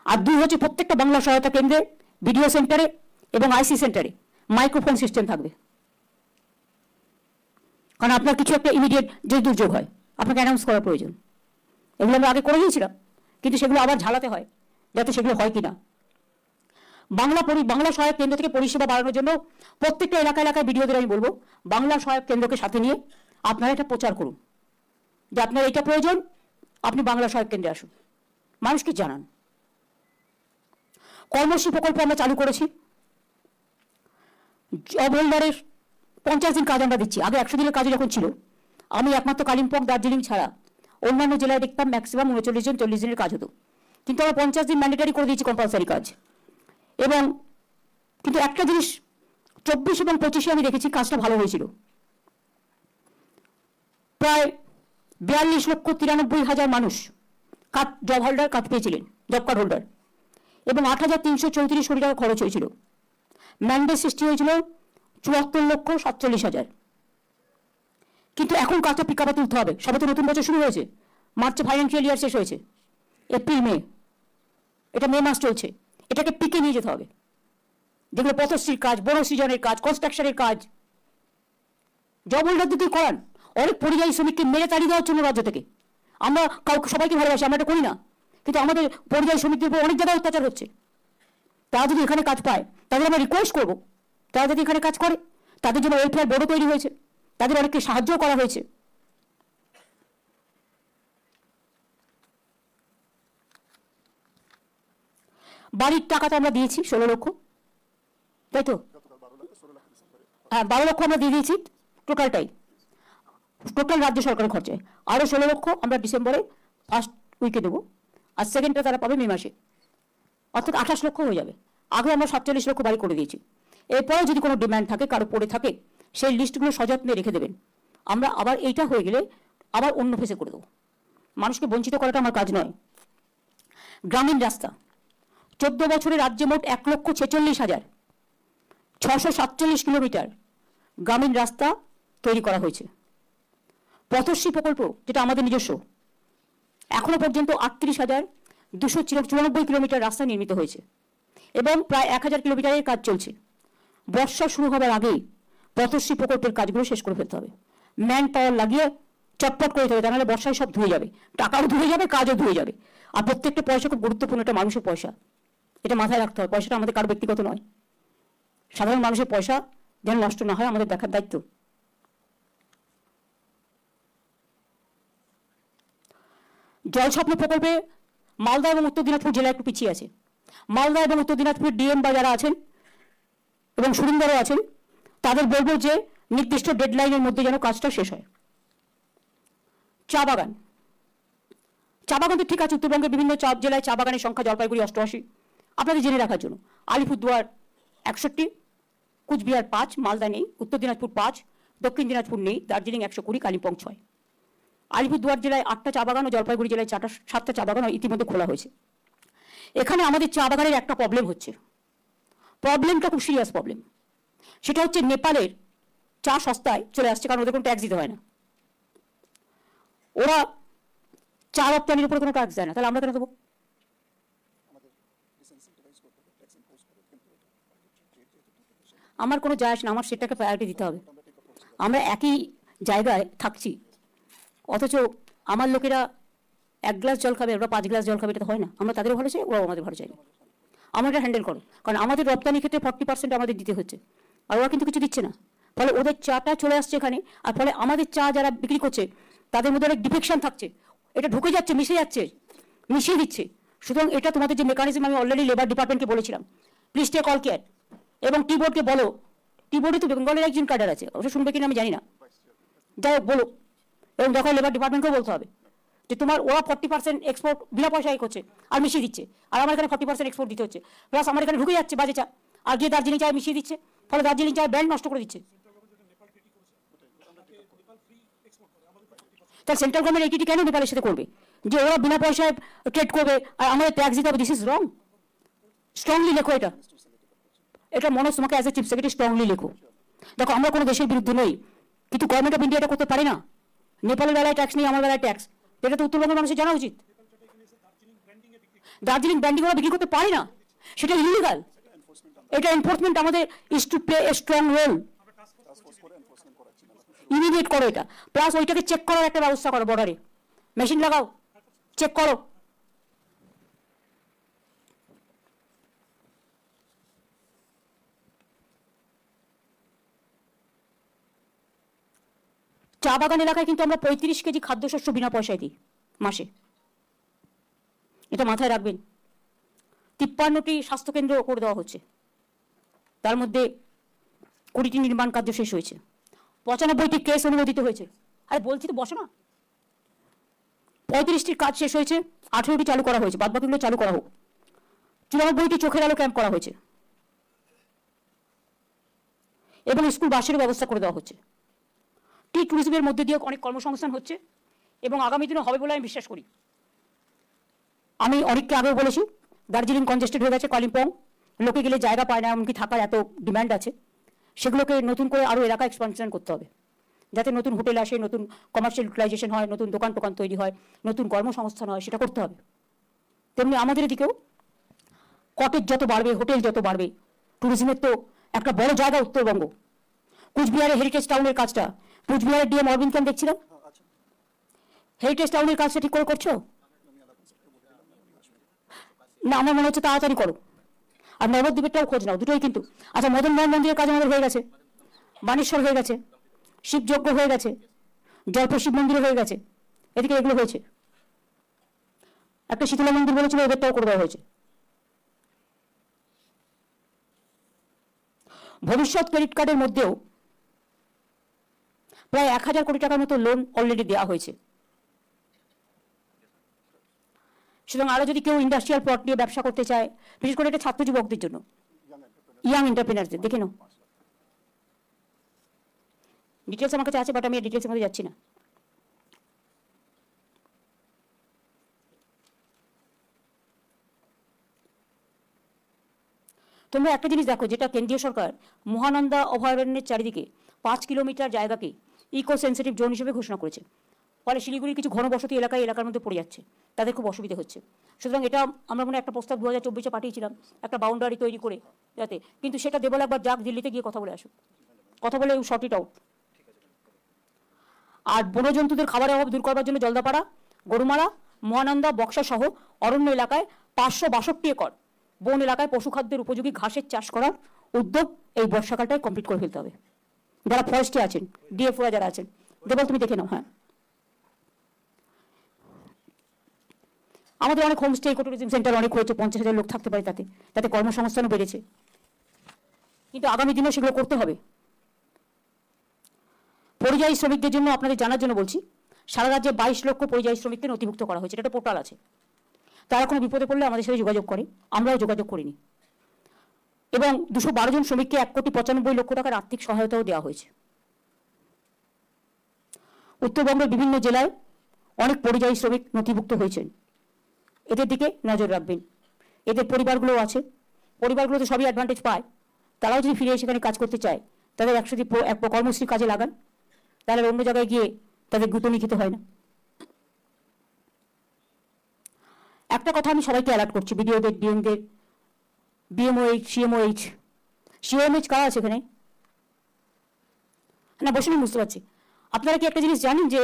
আর দুই হচ্ছে, প্রত্যেকটা বাংলা সহায়তা কেন্দ্রে, ভিডিও সেন্টারে এবং আইসি সেন্টারে মাইক্রোফোন সিস্টেম থাকবে। কারণ আপনার কিছু একটা ইমিডিয়েট যে দুর্যোগ হয়, আপনাকে অ্যানাউন্স করার প্রয়োজন। এগুলো আমরা আগে করে দিয়েছিলাম, কিন্তু সেগুলো আবার ঝালাতে হয়, যাতে সেগুলো হয় কিনা। বাংলা সহায়ক কেন্দ্র থেকে পরিষেবা বাড়ানোর জন্য প্রত্যেকটা এলাকায় ভিডিওদের আমি বলবো, বাংলা সহায়ক কেন্দ্রকে সাথে নিয়ে আপনারা এটা প্রচার করুন যে আপনার এটা প্রয়োজন, আপনি বাংলা সহায়ক কেন্দ্রে আসুন, মানুষকে জানান। কর্মশ্রী প্রকল্প আমরা চালু করেছি, জব হোল্ডারের 50 দিন কাজ আমরা দিচ্ছি। আগে 100 দিনের কাজ যখন ছিল, আমি একমাত্র কালিম্পং, দার্জিলিং ছাড়া অন্যান্য জেলায় দেখতাম ম্যাক্সিমাম 39 জন 40 দিনের কাজ হতো, কিন্তু আমরা 50 দিন ম্যান্ডেটারি করে দিয়েছি, কম্পালসারি কাজ। এবং কিন্তু একটা জিনিস 24 এবং 25-এ আমি দেখেছি কাজটা ভালো হয়েছিল। প্রায় 42,93,000 মানুষ জব হোল্ডার কাজ পেয়েছিলেন, জব কার্ড হোল্ডার, এবং 8,334 কোটি টাকা খরচ হয়েছিল। ম্যান্ডেট সৃষ্টি হয়েছিল 74,47,000। কিন্তু এখন কাজটা পিক আপে তুলতে হবে, সবে তো নতুন বছর শুরু হয়েছে, মার্চে ফাইন্যান্সিয়াল ইয়ার শেষ হয়েছে, এপ্রিল মে, এটা মে মাস চলছে, এটাকে পিকে নিয়ে যেতে হবে। যেগুলো পথশ্রীর কাজ, বড় সৃজনের কাজ, কনস্ট্রাকশনের কাজ, জব হোল্ডার দিকে করান। অনেক পরিযায়ী শ্রমিককে মেরে তাড়িয়ে দেওয়ার জন্য রাজ্য থেকে, আমরা কাউকে সবাইকে ভালোবাসি, আমরা এটা করি না, কিন্তু আমাদের পরিযায়ী শ্রমিকদের উপর অনেক জায়গায় অত্যাচার হচ্ছে। তারা যদি এখানে কাজ পায়, তাদের আমরা রিকোয়েস্ট করবো তারা যদি এখানে কাজ করে। তাদের জন্য ওয়েলফেয়ার বোর্ডও তৈরি হয়েছে, তাদের অনেককে সাহায্য করা হয়েছে। বাড়ির টাকা তো আমরা দিয়েছি 16 লক্ষ, তাই তো? হ্যাঁ, 12 লক্ষ আমরা দিয়ে দিয়েছি টোটালটাই। টোটাল রাজ্য সরকারের খরচায়। আরও 16 লক্ষ আমরা ডিসেম্বরে ফার্স্ট উইকে দেবো, আর সেকেন্ডটা তারা পাবে মে মাসে, অর্থাৎ 28 লক্ষ হয়ে যাবে। আগে আমরা 47 লক্ষ বাড়ি করে দিয়েছি। এরপরে যদি কোনো ডিমান্ড থাকে, কারো পড়ে থাকে, সেই লিস্টগুলো সযত্নে রেখে দেবেন। আমরা আবার এইটা হয়ে গেলে আবার অন্য ফেসে করে দেবো। মানুষকে বঞ্চিত করাটা আমার কাজ নয়। গ্রামীণ রাস্তা 14 বছরে রাজ্যে মোট 1,46,647 কিলোমিটার গ্রামীণ রাস্তা তৈরি করা হয়েছে। পথশ্রী প্রকল্প, যেটা আমাদের নিজস্ব, এখনো পর্যন্ত 38,294 কিলোমিটার রাস্তা নির্মিত হয়েছে এবং প্রায় 1,000 কিলোমিটারের কাজ চলছে। বর্ষা শুরু হবার আগেই পথশ্রী প্রকল্পের কাজগুলো শেষ করে ফেলতে হবে। ম্যান পাওয়ার লাগিয়ে চটপট করে দিতে হবে, তা নাহলে বর্ষায় সব ধুয়ে যাবে, টাকাও ধুয়ে যাবে, কাজও ধুয়ে যাবে। আর প্রত্যেকটা পয়সা খুব গুরুত্বপূর্ণ, একটা মানুষের পয়সা, এটা মাথায় রাখতে হবে। পয়সাটা আমাদের কারো ব্যক্তিগত নয়, সাধারণ মানুষের পয়সা যেন নষ্ট না হয় আমাদের দেখার দায়িত্ব। জল স্বপ্ন প্রকল্পে মালদা এবং উত্তর দিনাজপুর জেলা একটু পিছিয়ে আছে। মালদা এবং উত্তর দিনাজপুরের ডিএম বা যারা আছেন এবং সুরিন্দারও আছেন, তাদের বলবো যে নির্দিষ্ট ডেডলাইনের মধ্যে যেন কাজটা শেষ হয়। চা বাগান, চা বাগান তো ঠিক আছে, উত্তরবঙ্গের বিভিন্ন জেলায় চা বাগানের সংখ্যা, জলপাইগুড়ি 88, আপনাদের জেনে রাখার জন্য। আলিপুরদুয়ার 61, কুচবিহার 5, মালদা নেই, উত্তর দিনাজপুর 5, দক্ষিণ দিনাজপুর নেই, দার্জিলিং 120, কালিম্পং 6। আলিপুরদুয়ার জেলায় 8টা চা বাগান ও জলপাইগুড়ি জেলায় 7টা চা বাগান ইতিমধ্যে খোলা হয়েছে। এখানে আমাদের চা বাগানের একটা প্রবলেম হচ্ছে, প্রবলেমটা খুব সিরিয়াস প্রবলেম। সেটা হচ্ছে নেপালের চা সস্তায় চলে আসছে, কারণ ওদের কোনো ট্যাক্স দিতে হয় না। ওরা চা রপ্তানির উপরে কোনো ট্যাক্স দেয় না, তাহলে আমরা কেন দেবো? আমার কোনো যায় আসে না, আমার সেটাকে প্রায়োরিটি দিতে হবে। আমরা একই জায়গায় থাকছি, অথচ আমার লোকেরা 1 গ্লাস জল খাবে, ওরা 5 গ্লাস জল খাবে, এটা তো হয় না। আমরা তাদেরও ভালো চাই, ওরাও আমাদের ভালো চাই। আমরা এটা হ্যান্ডেল করো, কারণ আমাদের রপ্তানি ক্ষেত্রে 40% আমাদের দিতে হচ্ছে, আর ওরা কিন্তু কিছু দিচ্ছে না। ফলে ওদের চাটা চলে আসছে এখানে, আর ফলে আমাদের চা যারা বিক্রি করছে তাদের মধ্যে অনেক ডিফেকশন থাকছে, এটা ঢুকে যাচ্ছে, মিশিয়ে দিচ্ছে। সুতরাং এটা তোমাদের যে মেকানিজম, আমি অলরেডি লেবার ডিপার্টমেন্টকে বলেছিলাম, প্লিজ টেক অল কেয়ার। এবং টি বোর্ডকে বলো, টি বোর্ডে তো বেঙ্গলের একজন ক্যাডার আছে, ওটা শুনবে কিনা আমি জানি না, যাই হোক বলো। এবং দেখো লেবার ডিপার্টমেন্টকেও বলতে হবে যে তোমার ওরা 40% এক্সপোর্ট বিনা পয়সায় করছে আর মিশিয়ে দিচ্ছে, আর আমার এখানে 40% এক্সপোর্ট দিতে হচ্ছে, প্লাস আমার এখানে ঢুকে যাচ্ছে বাজে চা, আর গিয়ে দার্জিলিং চায় মিশিয়ে দিচ্ছে, ফলে দার্জিলিং চায় ব্র্যান্ড নষ্ট করে দিচ্ছে। তার সেন্ট্রাল গভর্নমেন্ট এইটি কেন নেপালের সাথে করবে, যে ওরা বিনা পয়সায় ট্রেড করবে আর আমাদের ট্যাক্স দিতে হবে? This is wrong. স্ট্রংলি লেখো এটা, এটা মনোজ তোমাকে as a chief secretary strongly লেখো। দেখো আমরা কোনো দেশের বিরুদ্ধে নই, কিন্তু গভর্নমেন্ট অফ ইন্ডিয়া এটা করতে পারে না। নেপালের বেলায় ট্যাক্স নেই, আমার বেলায় ট্যাক্স, এটা তো উত্তরবঙ্গের মানুষের জানা উচিত। দার্জিলিং ব্র্যান্ডিং ওরা বিক্রি করতে পারে না, সেটা ইলিগাল। এটা এনফোর্সমেন্ট আমাদের is to play a strong role. Immediate করো এটা, প্লাস ওইটাকে চেক করার একটা ব্যবস্থা করো, বর্ডারে মেশিন লাগাও, চেক করো। চা বাগান এলাকায় কিন্তু আমরা 35 কেজি খাদ্যশস্য বিনা পয়সায় দিই মাসে, এটা মাথায় রাখবেন। 53টি স্বাস্থ্যকেন্দ্র করে দেওয়া হচ্ছে, তার মধ্যে 20টি নির্মাণ কার্য শেষ হয়েছে, 95টি কেস অনুমোদিত হয়েছে। আরে বলছি তো, বসো না। 35টির কাজ শেষ হয়েছে, 18টি চালু করা হয়েছে, বাদবাকিগুলো চালু করা হোক। 94টি চোখের আলো ক্যাম্প করা হয়েছে এবং স্কুল বাসের ব্যবস্থা করে দেওয়া হচ্ছে। টি ট্যুরিজমের মধ্যে দিয়ে অনেক কর্মসংস্থান হচ্ছে এবং আগামী দিনে হবে বলে আমি বিশ্বাস করি। আমি অনেককে আগেও বলেছি, দার্জিলিং কনজেস্টেড হয়ে গেছে, কালিম্পং লোকে গেলে জায়গা পায় না, এমনকি থাকার এত ডিম্যান্ড আছে, সেগুলোকে নতুন করে আরও এলাকা এক্সপানশন করতে হবে, যাতে নতুন হোটেল আসে, নতুন কমার্শিয়াল ইউটিলাইজেশন হয়, নতুন দোকান টোকান তৈরি হয়, নতুন কর্মসংস্থান হয়, সেটা করতে হবে। তেমনি আমাদের এদিকেও কটেজ যত বাড়বে, হোটেল যত বাড়বে, ট্যুরিজমের তো একটা বড় জায়গা উত্তরবঙ্গ। কুচবিহারের হেরিটেজ টাউনের কাজটা, কুচবিহারের ডিএম অরবিন্দকে আমি দেখছিলাম, হেরিটেজ টাউনের কাজটা ঠিক করে করছো না? আমার মনে হচ্ছে তাড়াতাড়ি করো, আর নবদ্বীপেরটাও খোঁজ নাও, দুটোই কিন্তু। আচ্ছা, মদন মোহন মন্দিরের কাজ আমাদের হয়ে গেছে, বানেশ্বর হয়ে গেছে, শিবযজ্ঞ হয়ে গেছে, জয়পুর শিব মন্দির হয়ে গেছে, এদিকে এগুলো হয়েছে। একটা শীতলা মন্দির বলেছিল, ওদেরটাও করে দেওয়া হয়েছে। ভবিষ্যৎ ক্রেডিট কার্ডের মধ্যেও প্রায় 1000 কোটি টাকার মতো লোন অলরেডি দেওয়া হয়েছে। সুতরাং আরো যদি কেউ ইন্ডাস্ট্রিয়াল প্লট নিয়ে ব্যবসা করতে চায়, বিশেষ করে এটা ছাত্র যুবকদের জন্য, ইয়াং এন্টারপ্রেনারদের, দেখে নাও। ডিটেলস আমার কাছে আছে, বাট আমি ডিটেলসের মধ্যে যাচ্ছি না। তোমরা একটা জিনিস দেখো, যেটা কেন্দ্রীয় সরকার মহানন্দা অভয়ারণ্যের চারিদিকে 5 কিলোমিটার জায়গাকে ইকো সেন্সিটিভ জোন হিসেবে ঘোষণা করেছে। ফলে শিলিগুড়ির কিছু ঘনবসতি এলাকার মধ্যে পড়ে যাচ্ছে, তাদের খুব অসুবিধা হচ্ছে। সুতরাং এটা আমরা মনে একটা প্রস্তাব 2024-এ পাঠিয়েছিলাম, একটা বাউন্ডারি তৈরি করে যাতে, কিন্তু সেটা দেবল একবার যাক দিল্লিতে গিয়ে কথা বলে আসুক, কথা বলে শর্ট ইট আউট। আর বন্যজন্তুদের খাবারের অভাব দূর করবার জন্য জলদাপাড়া, গরুমারা, মহানন্দা, বক্সা সহ অরণ্য এলাকায় 562 একর বন এলাকায় পশুখাদ্যের উপযোগী ঘাসের চাষ করার উদ্যোগ এই বর্ষাকালটায় কমপ্লিট করে ফেলতে হবে। যারা ফরেস্টে আছেন, ডিএফওরা যারা আছেন, দেবল তুমি দেখে নাও। হ্যাঁ, আমাদের অনেক হোমস্টে, ইকো ট্যুরিজম সেন্টার অনেক হয়েছে, 50,000 লোক থাকতে পারে, তাতে কর্মসংস্থানও বেড়েছে। কিন্তু আগামী দিনেও সেগুলো করতে হবে। পরিযায়ী শ্রমিকদের জন্য আপনাদের জানার জন্য বলছি, সারা রাজ্যে 22 লক্ষ পরিযায়ী শ্রমিককে নথিভুক্ত করা হয়েছে, এটা পোর্টাল আছে। তারা কোনো বিপদে পড়লে আমাদের সাথে যোগাযোগ করে, আমরাও যোগাযোগ করিনি। এবং 212 জন শ্রমিককে 1,95 লক্ষ টাকার আর্থিক সহায়তাও দেওয়া হয়েছে। উত্তরবঙ্গের বিভিন্ন জেলায় অনেক পরিযায়ী শ্রমিক নথিভুক্ত হয়েছেন, এদের দিকে নজর রাখবেন। এদের পরিবারগুলোও আছে, পরিবারগুলো তো সবই অ্যাডভান্টেজ পায়। তারাও যদি ফিরে সেখানে কাজ করতে চায়, তাদের একসাথে কর্মশ্রী কাজে লাগান, তাহলে অন্য জায়গায় গিয়ে তাদের গুঁতনি খেতে হয় না। একটা কথা আমি সবাইকে অ্যালার্ট করছি, বিডিওদের, ডিএমদের, বিএমওএইচ, সিএমওএইচ। সিএমএইচ কারা আছে এখানে? না, বসে আমি বুঝতে পারছি। আপনারা কি একটা জিনিস জানেন যে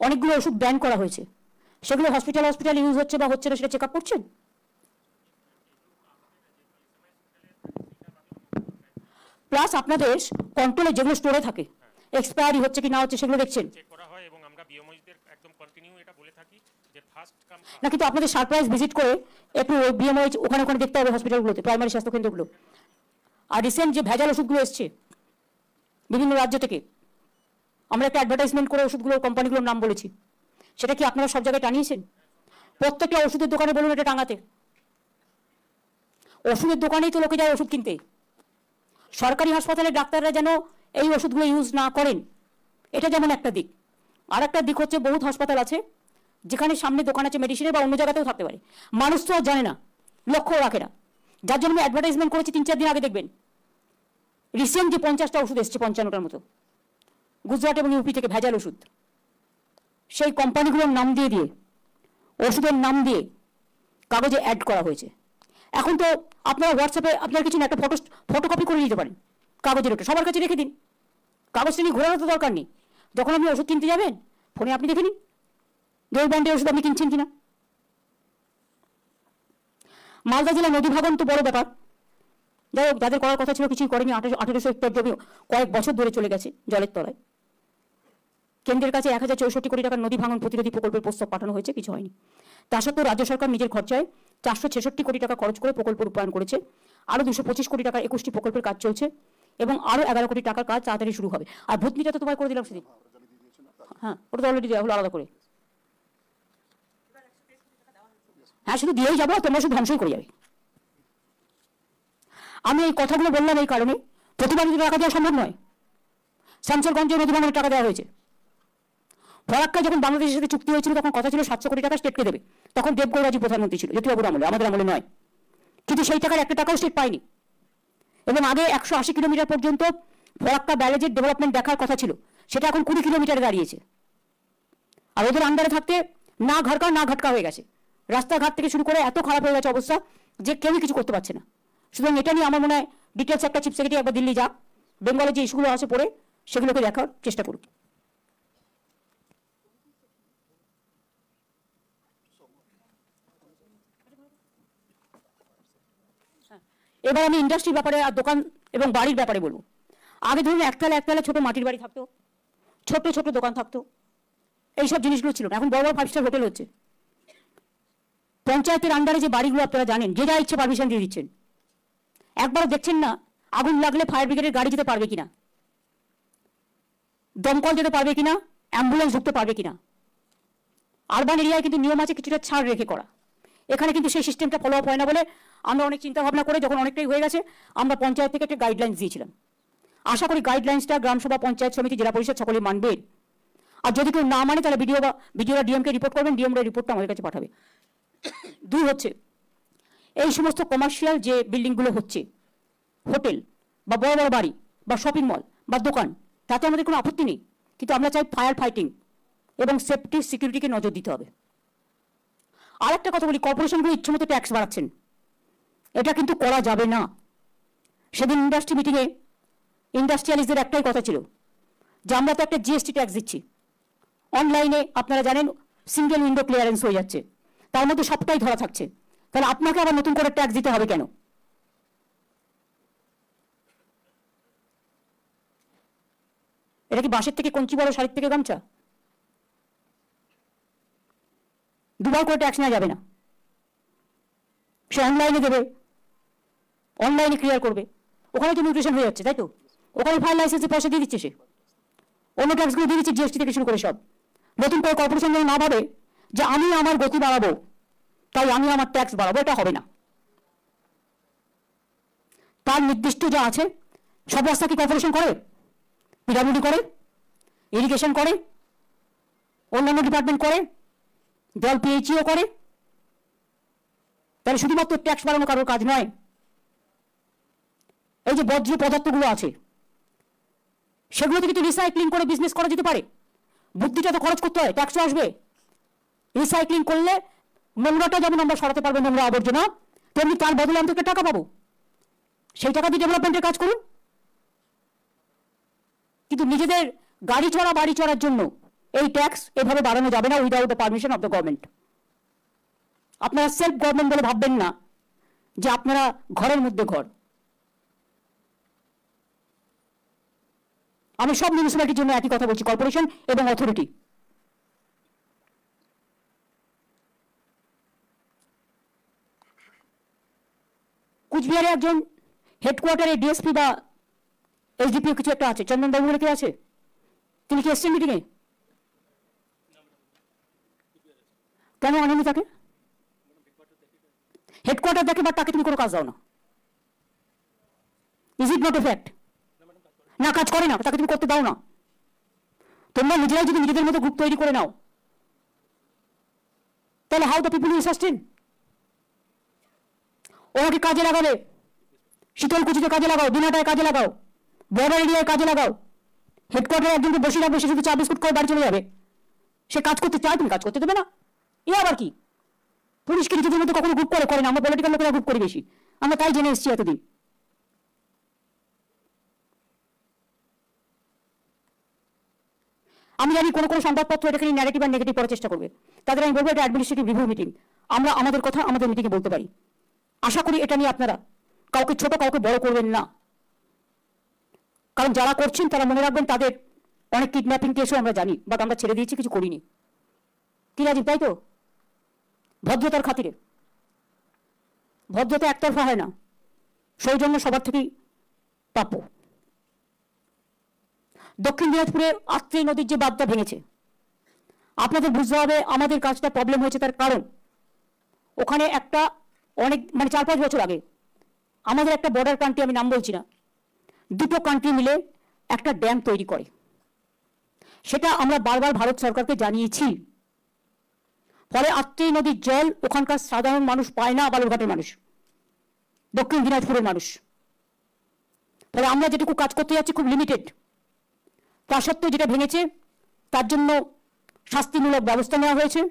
অনেকগুলো ওষুধ ব্যান করা হয়েছে, সেগুলো হসপিটাল ইউজ হচ্ছে বা হচ্ছে না সেটা চেক আপ করছেন? প্লাস আপনাদের কন্ট্রোলে যেগুলো স্টোরে থাকে, এক্সপায়ারি হচ্ছে কি না হচ্ছে সেগুলো দেখছেন। চেক করা হয় এবং আমরা বিএমওইচদের একদম কন্টিনিউ এটা বলে থাকি যে ফার্স্ট কাম। না, কিন্তু আপনাদের সারপ্রাইজ ভিজিট করে একটু বিএমওইচ ওখানে দেখতে হবে, হসপিটালগুলোতে, প্রাইমারি স্বাস্থ্য কেন্দ্রগুলো। আর রিসেন্ট যে ভেজাল ওষুধগুলো এসছে বিভিন্ন রাজ্য থেকে, আমরা একটা অ্যাডভার্টাইজমেন্ট করে ওষুধগুলোর কোম্পানিগুলোর নাম বলেছি, সেটা কি আপনারা সব জায়গায় টানিয়েছেন? প্রত্যেকটা ওষুধের দোকানে বলুন এটা টাঙাতে। ওষুধের দোকানেই তো লোকে যায় ওষুধ কিনতে। সরকারি হাসপাতালের ডাক্তাররা যেন এই ওষুধগুলো ইউজ না করেন, এটা যেমন একটা দিক। আর একটা দিক হচ্ছে, বহুত হাসপাতাল আছে যেখানে সামনে দোকান আছে মেডিসিনের, বা অন্য জায়গাতেও থাকতে পারে, মানুষ তো আর জানে না, লক্ষ্য রাখে না। যার জন্য আমি অ্যাডভার্টাইজমেন্ট করেছি 3-4 দিন আগে, দেখবেন রিসেন্ট যে 50টা ওষুধ এসছে, 55টার মতো গুজরাট এবং ইউপি থেকে ভেজাল ওষুধ, সেই কোম্পানিগুলোর নাম দিয়ে ওষুধের নাম দিয়ে কাগজে অ্যাড করা হয়েছে। এখন তো আপনারা হোয়াটসঅ্যাপে আপনার কিছু না, একটা ফটোকপি করে নিতে পারেন কাগজের, ওটা সবার কাছে রেখে দিন, কাগজটা নিয়ে ঘোরানোর তো দরকার নেই। যখন আপনি ওষুধ কিনতে যাবেন, ফোনে আপনি দেখে নিন যে ব্র্যান্ডের ওষুধ আপনি কিনছেন কিনা। মালদা জেলা নদী ভাঙন তো বড় ব্যাপার, যাই হোক, যাদের করার কথা ছিল কিছুই করেনি। 1800 হেক্টর জমি কয়েক বছর ধরে চলে গেছে জলের তলায়। কেন্দ্রের কাছে 1064 কোটি টাকার নদী ভাঙন প্রতিরোধী প্রকল্পের প্রস্তাব পাঠানো হয়েছে, কিছু হয়নি। তা সত্ত্বেও রাজ্য সরকার নিজের খরচায় 466 কোটি টাকা খরচ করে প্রকল্প রূপায়ণ করেছে। আরও 225 কোটি টাকার 21টি প্রকল্পের কাজ চলছে এবং আরও 11 কোটি টাকার কাজ তাড়াতাড়ি শুরু হবে। আর ভূতনিটা তো তোমায় করে দিলাম সেদিন, হ্যাঁ, ওটা তো অলরেডি দেওয়া হলো আলাদা করে। হ্যাঁ, শুধু দিয়েই যাবো, তোমরা শুধু ধ্বংসই করে যাবে। আমি এই কথাগুলো বললাম এই কারণে, প্রতিবার যদি টাকা দেওয়া সম্ভব নয়। শামসেরগঞ্জে নদী ভাঙনের টাকা দেওয়া হয়েছে। ফরাক্কায় যখন বাংলাদেশের সাথে চুক্তি হয়েছিল, তখন কথা ছিল 700 কোটি টাকা স্টেটকে দেবে। তখন দেবগৌড়াজি প্রধানমন্ত্রী ছিল, জ্যোতিবাবুর আমলে, আমাদের আমলে নয়। কিন্তু সেই টাকার একটা টাকাও স্টেট পায়নি। এবং আগে 180 কিলোমিটার পর্যন্ত ফরাক্কা ব্যারেজের ডেভেলপমেন্ট দেখার কথা ছিল, সেটা এখন 20 কিলোমিটারে দাঁড়িয়েছে। আর ওদের আন্ডারে থাকতে না ঘাটকা না ঘাটকা হয়ে গেছে, রাস্তাঘাট থেকে শুরু করে এত খারাপ হয়ে গেছে অবস্থা যে কেউই কিছু করতে পারছে না। সুতরাং এটা নিয়ে আমার মনে হয় ডিটেলস একটা চিফ সেক্রেটারি একবার দিল্লি যাক, বেঙ্গলে যে ইস্যুগুলো আছে পড়ে সেগুলোকে দেখার চেষ্টা করুক। এবার আমি ইন্ডাস্ট্রির ব্যাপারে আর দোকান এবং বাড়ির ব্যাপারে বলবো। আগে ধরুন একতলা ছোট মাটির বাড়ি থাকতো, ছোট ছোট দোকান থাকতো, এইসব জিনিসগুলো ছিল না। এখন বড় বড় 5 স্টার হোটেল হচ্ছে। পঞ্চায়েতের আন্ডারে যে বাড়িগুলো আপনারা জানেন, যে যা ইচ্ছে পারমিশন দিয়ে দিচ্ছেন। একবারও দেখছেন না আগুন লাগলে ফায়ার ব্রিগেডের গাড়ি যেতে পারবে কিনা। দমকল যেতে পারবে কিনা, অ্যাম্বুলেন্স ঢুকতে পারবে কিনা। আরবান এরিয়ায় কিন্তু নিয়ম আছে কিছুটা ছাড় রেখে করা, এখানে কিন্তু সেই সিস্টেমটা ফলো আপ হয় না বলে আমরা অনেক চিন্তা ভাবনা করে যখন অনেকটাই হয়ে গেছে আমরা পঞ্চায়েত থেকে একটা গাইডলাইন্স দিয়েছিলাম। আশা করি গাইডলাইন্সটা গ্রামসভা, পঞ্চায়েত সমিতি, জেলা পরিষদ সকলে মানবে। আর যদি কেউ না মানে তাহলে ভিডিওরা ডিএমকে রিপোর্ট করবেন, ডিএমরা রিপোর্টটা আমাদের কাছে পাঠাবে। 2 হচ্ছে এই সমস্ত কমার্শিয়াল যে বিল্ডিংগুলো হচ্ছে, হোটেল বা বড় বড় বাড়ি বা শপিং মল বা দোকান, তাতে আমাদের কোনো আপত্তি নেই, কিন্তু আমরা চাই ফায়ার ফাইটিং এবং সেফটি সিকিউরিটিকে নজর দিতে হবে। আর একটা কথা বলি, কর্পোরেশনগুলো ইচ্ছেমতো ট্যাক্স বাড়াচ্ছেন, এটা কিন্তু করা যাবে না। সেদিন ইন্ডাস্ট্রি মিটিংয়ে ইন্ডাস্ট্রিয়ালিস্টদের একটাই কথা ছিল যে আমরা তো একটা জিএসটি ট্যাক্স দিচ্ছি, অনলাইনে আপনারা জানেন সিঙ্গেল উইন্ডো ক্লিয়ারেন্স হয়ে যাচ্ছে, তার মধ্যে সবটাই ধরা থাকছে, তাহলে আপনাকে আবার নতুন করে ট্যাক্স দিতে হবে কেন? এটা কি বাঁশের থেকে কঞ্চি বড়, শাড়ির থেকে গামছা? 2বার করে ট্যাক্স নেওয়া যাবে না। সে অনলাইনে দেবে, অনলাইনে ক্লিয়ার করবে, ওখানে তো মিউটেশন হয়ে যাচ্ছে, তাই তো? ওখানে ফাইল লাইসেন্সে পয়সা দিয়ে দিচ্ছে, সে অন্য ট্যাক্সগুলো দিয়ে দিচ্ছে, জিএসটি থেকে শুরু করে সব। নতুন করে কর্পোরেশন যেন না ভাবে যে আমি আমার গতি বাড়াবো তাই আমি আমার ট্যাক্স বাড়াবো, এটা হবে না। তার নির্দিষ্ট যা আছে সব রাস্তা কি কর্পোরেশন করে? পিডব্লিউডি করে, ইরিগেশন করে, অন্যান্য ডিপার্টমেন্ট করে, জল পিএইচইও করে। তাহলে শুধুমাত্র ট্যাক্স বাড়ানো কারোর কাজ নয়। এই যে বর্জ্য পদার্থগুলো আছে সেগুলো থেকে তো রিসাইক্লিং করে বিজনেস করা যেতে পারে। বুদ্ধিটা তো খরচ করতে হয়, ট্যাক্সও আসবে। রিসাইক্লিং করলে নোংরাটা যেমন আমরা সরাতে পারবো, নোংরা আবর্জনা, তেমনি তার বদলে আমি তোকে টাকা পাবো, সেই টাকা দিয়ে ডেভেলপমেন্টের কাজ করুন। কিন্তু নিজেদের গাড়ি চড়া বাড়ি চড়ার জন্য এই ট্যাক্স এভাবে বাড়ানো যাবে না without the permission of the government. আপনারা সেলফ গভর্নমেন্ট বলে ভাববেন না যে আপনারা ঘরের মধ্যে ঘর। আমি সব মিউনিসিপ্যালিটির জন্য একই কথা বলছি, কর্পোরেশন এবং অথরিটি। কুচবিহারে একজন হেডকোয়ার্টারে ডিএসপি বা এসডিপিও কিছু একটা আছে, চন্দনবাবু বলে কে আছে, তিনি কি এসছেন মিটিংয়ে? কেন আনেনি তাকে? হেডকোয়ার্টার দেখে বা তাকে তুমি কোনো কাজ দাও না? Is it not a fact? না, কাজ করে না, তাকে তুমি করতে দাও না। তোমরা নিজেরাই যদি নিজেদের মতো গ্রুপ তৈরি করে নাও তাহলে how the people will sustain? ওনাকে কাজে লাগাবে, শীতলকুচিতে কাজে লাগাও, দিনাটায় কাজে লাগাও, বর্ডার এরিয়ায় কাজে লাগাও। হেডকোয়ার্টারে একজনকে বসে রাখবে, সে শুধু চা বিস্কুট করে বাড়ি চলে যাবে। সে কাজ করতে চায়, তুমি কাজ করতে দেবে না? এ আবার কি? পুলিশকে নিজেদের মধ্যে কখনো গ্রুপ করে না, আমরা পলিটিক্যাল লোকেরা গ্রুপ করি বেশি, আমরা তাই জেনে এসেছি এতদিন। আমি জানি কোনো কোনো সংবাদপত্র এটাকে ন্যারেটিভ আর নেগেটিভ করার চেষ্টা করবে, তাদের আমি বলবো এটা অ্যাডমিনিস্ট্রেটিভ রিভিউ মিটিং, আমরা আমাদের কথা আমাদের মিটিংয়ে বলতে পারি। আশা করি এটা নিয়ে আপনারা কাউকে ছোট কাউকে বড় করবেন না, কারণ যারা করছেন তারা মনে রাখবেন তাদের অনেক কিডন্যাপিং কেসও আমরা জানি, বাট আমরা ছেড়ে দিয়েছি, কিছু করিনি। কি রাজীব, তাই তো? ভদ্রতার খাতিরে। ভদ্রতা একতরফা হয় না, সৌজন্য সবার থেকেই প্রাপ্য। দক্ষিণ দিনাজপুরে আত্রেই নদীর যে বাঁধটা ভেঙেছে, আপনাদের বুঝতে হবে আমাদের কাজটা প্রবলেম হয়েছে তার কারণ ওখানে একটা অনেক 4-5 বছর আগে আমাদের একটা বর্ডার কান্ট্রি, আমি নাম বলছি না, 2টো কান্ট্রি মিলে একটা ড্যাম তৈরি করে। সেটা আমরা বারবার ভারত সরকারকে জানিয়েছি। ফলে আত্রেই নদীর জল ওখানকার সাধারণ মানুষ পায় না, বালুরঘাটের মানুষ, দক্ষিণ দিনাজপুরের মানুষ। ফলে আমরা যেটুকু কাজ করতে যাচ্ছি খুব লিমিটেড। তা সত্ত্বেও যেটা ভেঙেছে তার জন্য শাস্তিমূলক ব্যবস্থা নেওয়া হয়েছে,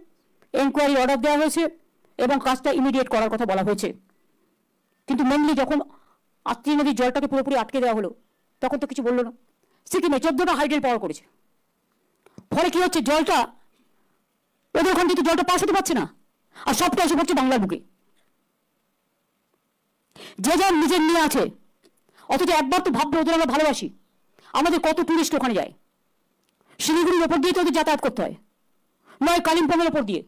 এনকোয়ারি অর্ডার দেওয়া হয়েছে এবং কাজটা ইমিডিয়েট করার কথা বলা হয়েছে। কিন্তু মেনলি যখন আত্রেই নদীর জলটাকে পুরোপুরি আটকে দেওয়া হলো তখন তো কিছু বললো না। সিকিমে 14টা হাইড্রেল পাওয়ার করেছে, ফলে কি হচ্ছে, জলটা ওদের ওখান থেকে জলটা পাস হতে পারছে না, আর সবটা এসে পড়ছে বাংলার বুকে। যে যার নিজের নিয়ে আছে, অথচ একবার তো ভাববে ওদের আমরা ভালোবাসি। আমাদের কত টুরিস্ট ওখানে যায়, শিলিগুড়ির ওপর দিয়ে তো ওদের যাতায়াত করতে হয়, নয় কালিম্পংয়ের ওপর দিয়ে।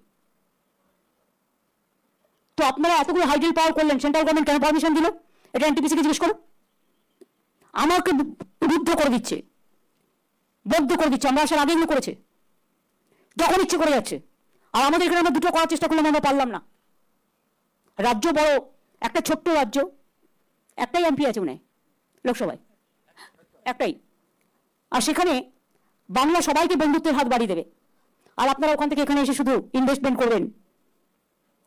তো আপনারা এতগুলো হাইড্রেল পাওয়ার করলেন, সেন্ট্রাল গভর্নমেন্ট কেন পারমিশন দিল? এটা এনটিপিসিকে জিজ্ঞেস করো। আমাকে রুদ্ধ করে দিচ্ছে। বন্ধ করে দিচ্ছে। আমরা আসার আগে এগুলো করেছে, যখন ইচ্ছে করে যাচ্ছে। আর আমাদের এখানে আমরা দুটো করার চেষ্টা করলাম, আমরা পারলাম না। রাজ্য বড়, একটা ছোট্ট রাজ্য, একটাই এমপি আছে মনে হয় লোকসভায়, একটাই। আর সেখানে বাংলা সবাইকে বন্ধুত্বের হাত বাড়িয়ে দেবে, আর আপনারা ওখান থেকে এখানে এসে শুধু ইনভেস্টমেন্ট করবেন,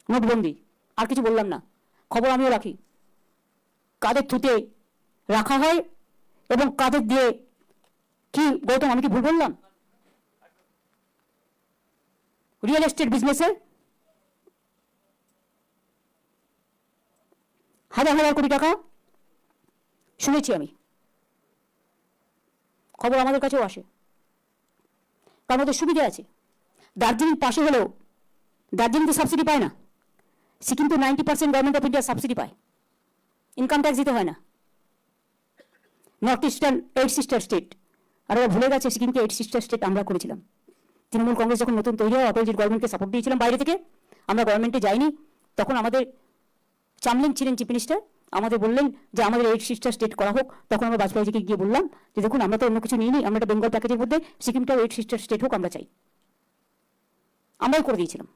নোটবন্দি। আর কিছু বললাম না। খবর আমিও রাখি, কাদের থুতে রাখা হয় এবং কাদের দিয়ে কি। গৌতম, আমি কি ভুল বললাম? রিয়েল এস্টেট বিজনেসে হাজার হাজার কোটি টাকা শুনেছি আমি, খবর আমাদের কাছেও আসে। তার মধ্যে সুবিধা আছে। দার্জিলিং পাশে হলেও দার্জিলিং তো সাবসিডি পায় না, সিকিম তো 90% গভর্নমেন্ট অফ ইন্ডিয়া সাবসিডি পায়, ইনকাম ট্যাক্স দিতে হয় না। নর্থ ইস্টার্ন 8 সিস্টার স্টেট, আর ওরা ভুলে গেছে সিকিমকে 8 সিস্টার স্টেট আমরা করেছিলাম। তৃণমূল কংগ্রেস যখন নতুন তৈরি হয়, অটলজির গভর্নমেন্টকে সাপোর্ট দিয়েছিলাম বাইরে থেকে, আমরা গভর্নমেন্টে যাইনি। তখন আমাদের চামলিং ছিলেন চিফ মিনিস্টার, আমাদের বললেন যে আমাদের 8 সিস্টার স্টেট করা হোক। তখন আমরা বাজপেয়ীজিকে গিয়ে বললাম যে দেখুন, আমরা তো অন্য কিছু নিইনি, আমরা একটা বেঙ্গল প্যাকেজের মধ্যে সিকিমটাও 8 সিস্টার স্টেট হোক আমরা চাই। আমরাই করে দিয়েছিলাম।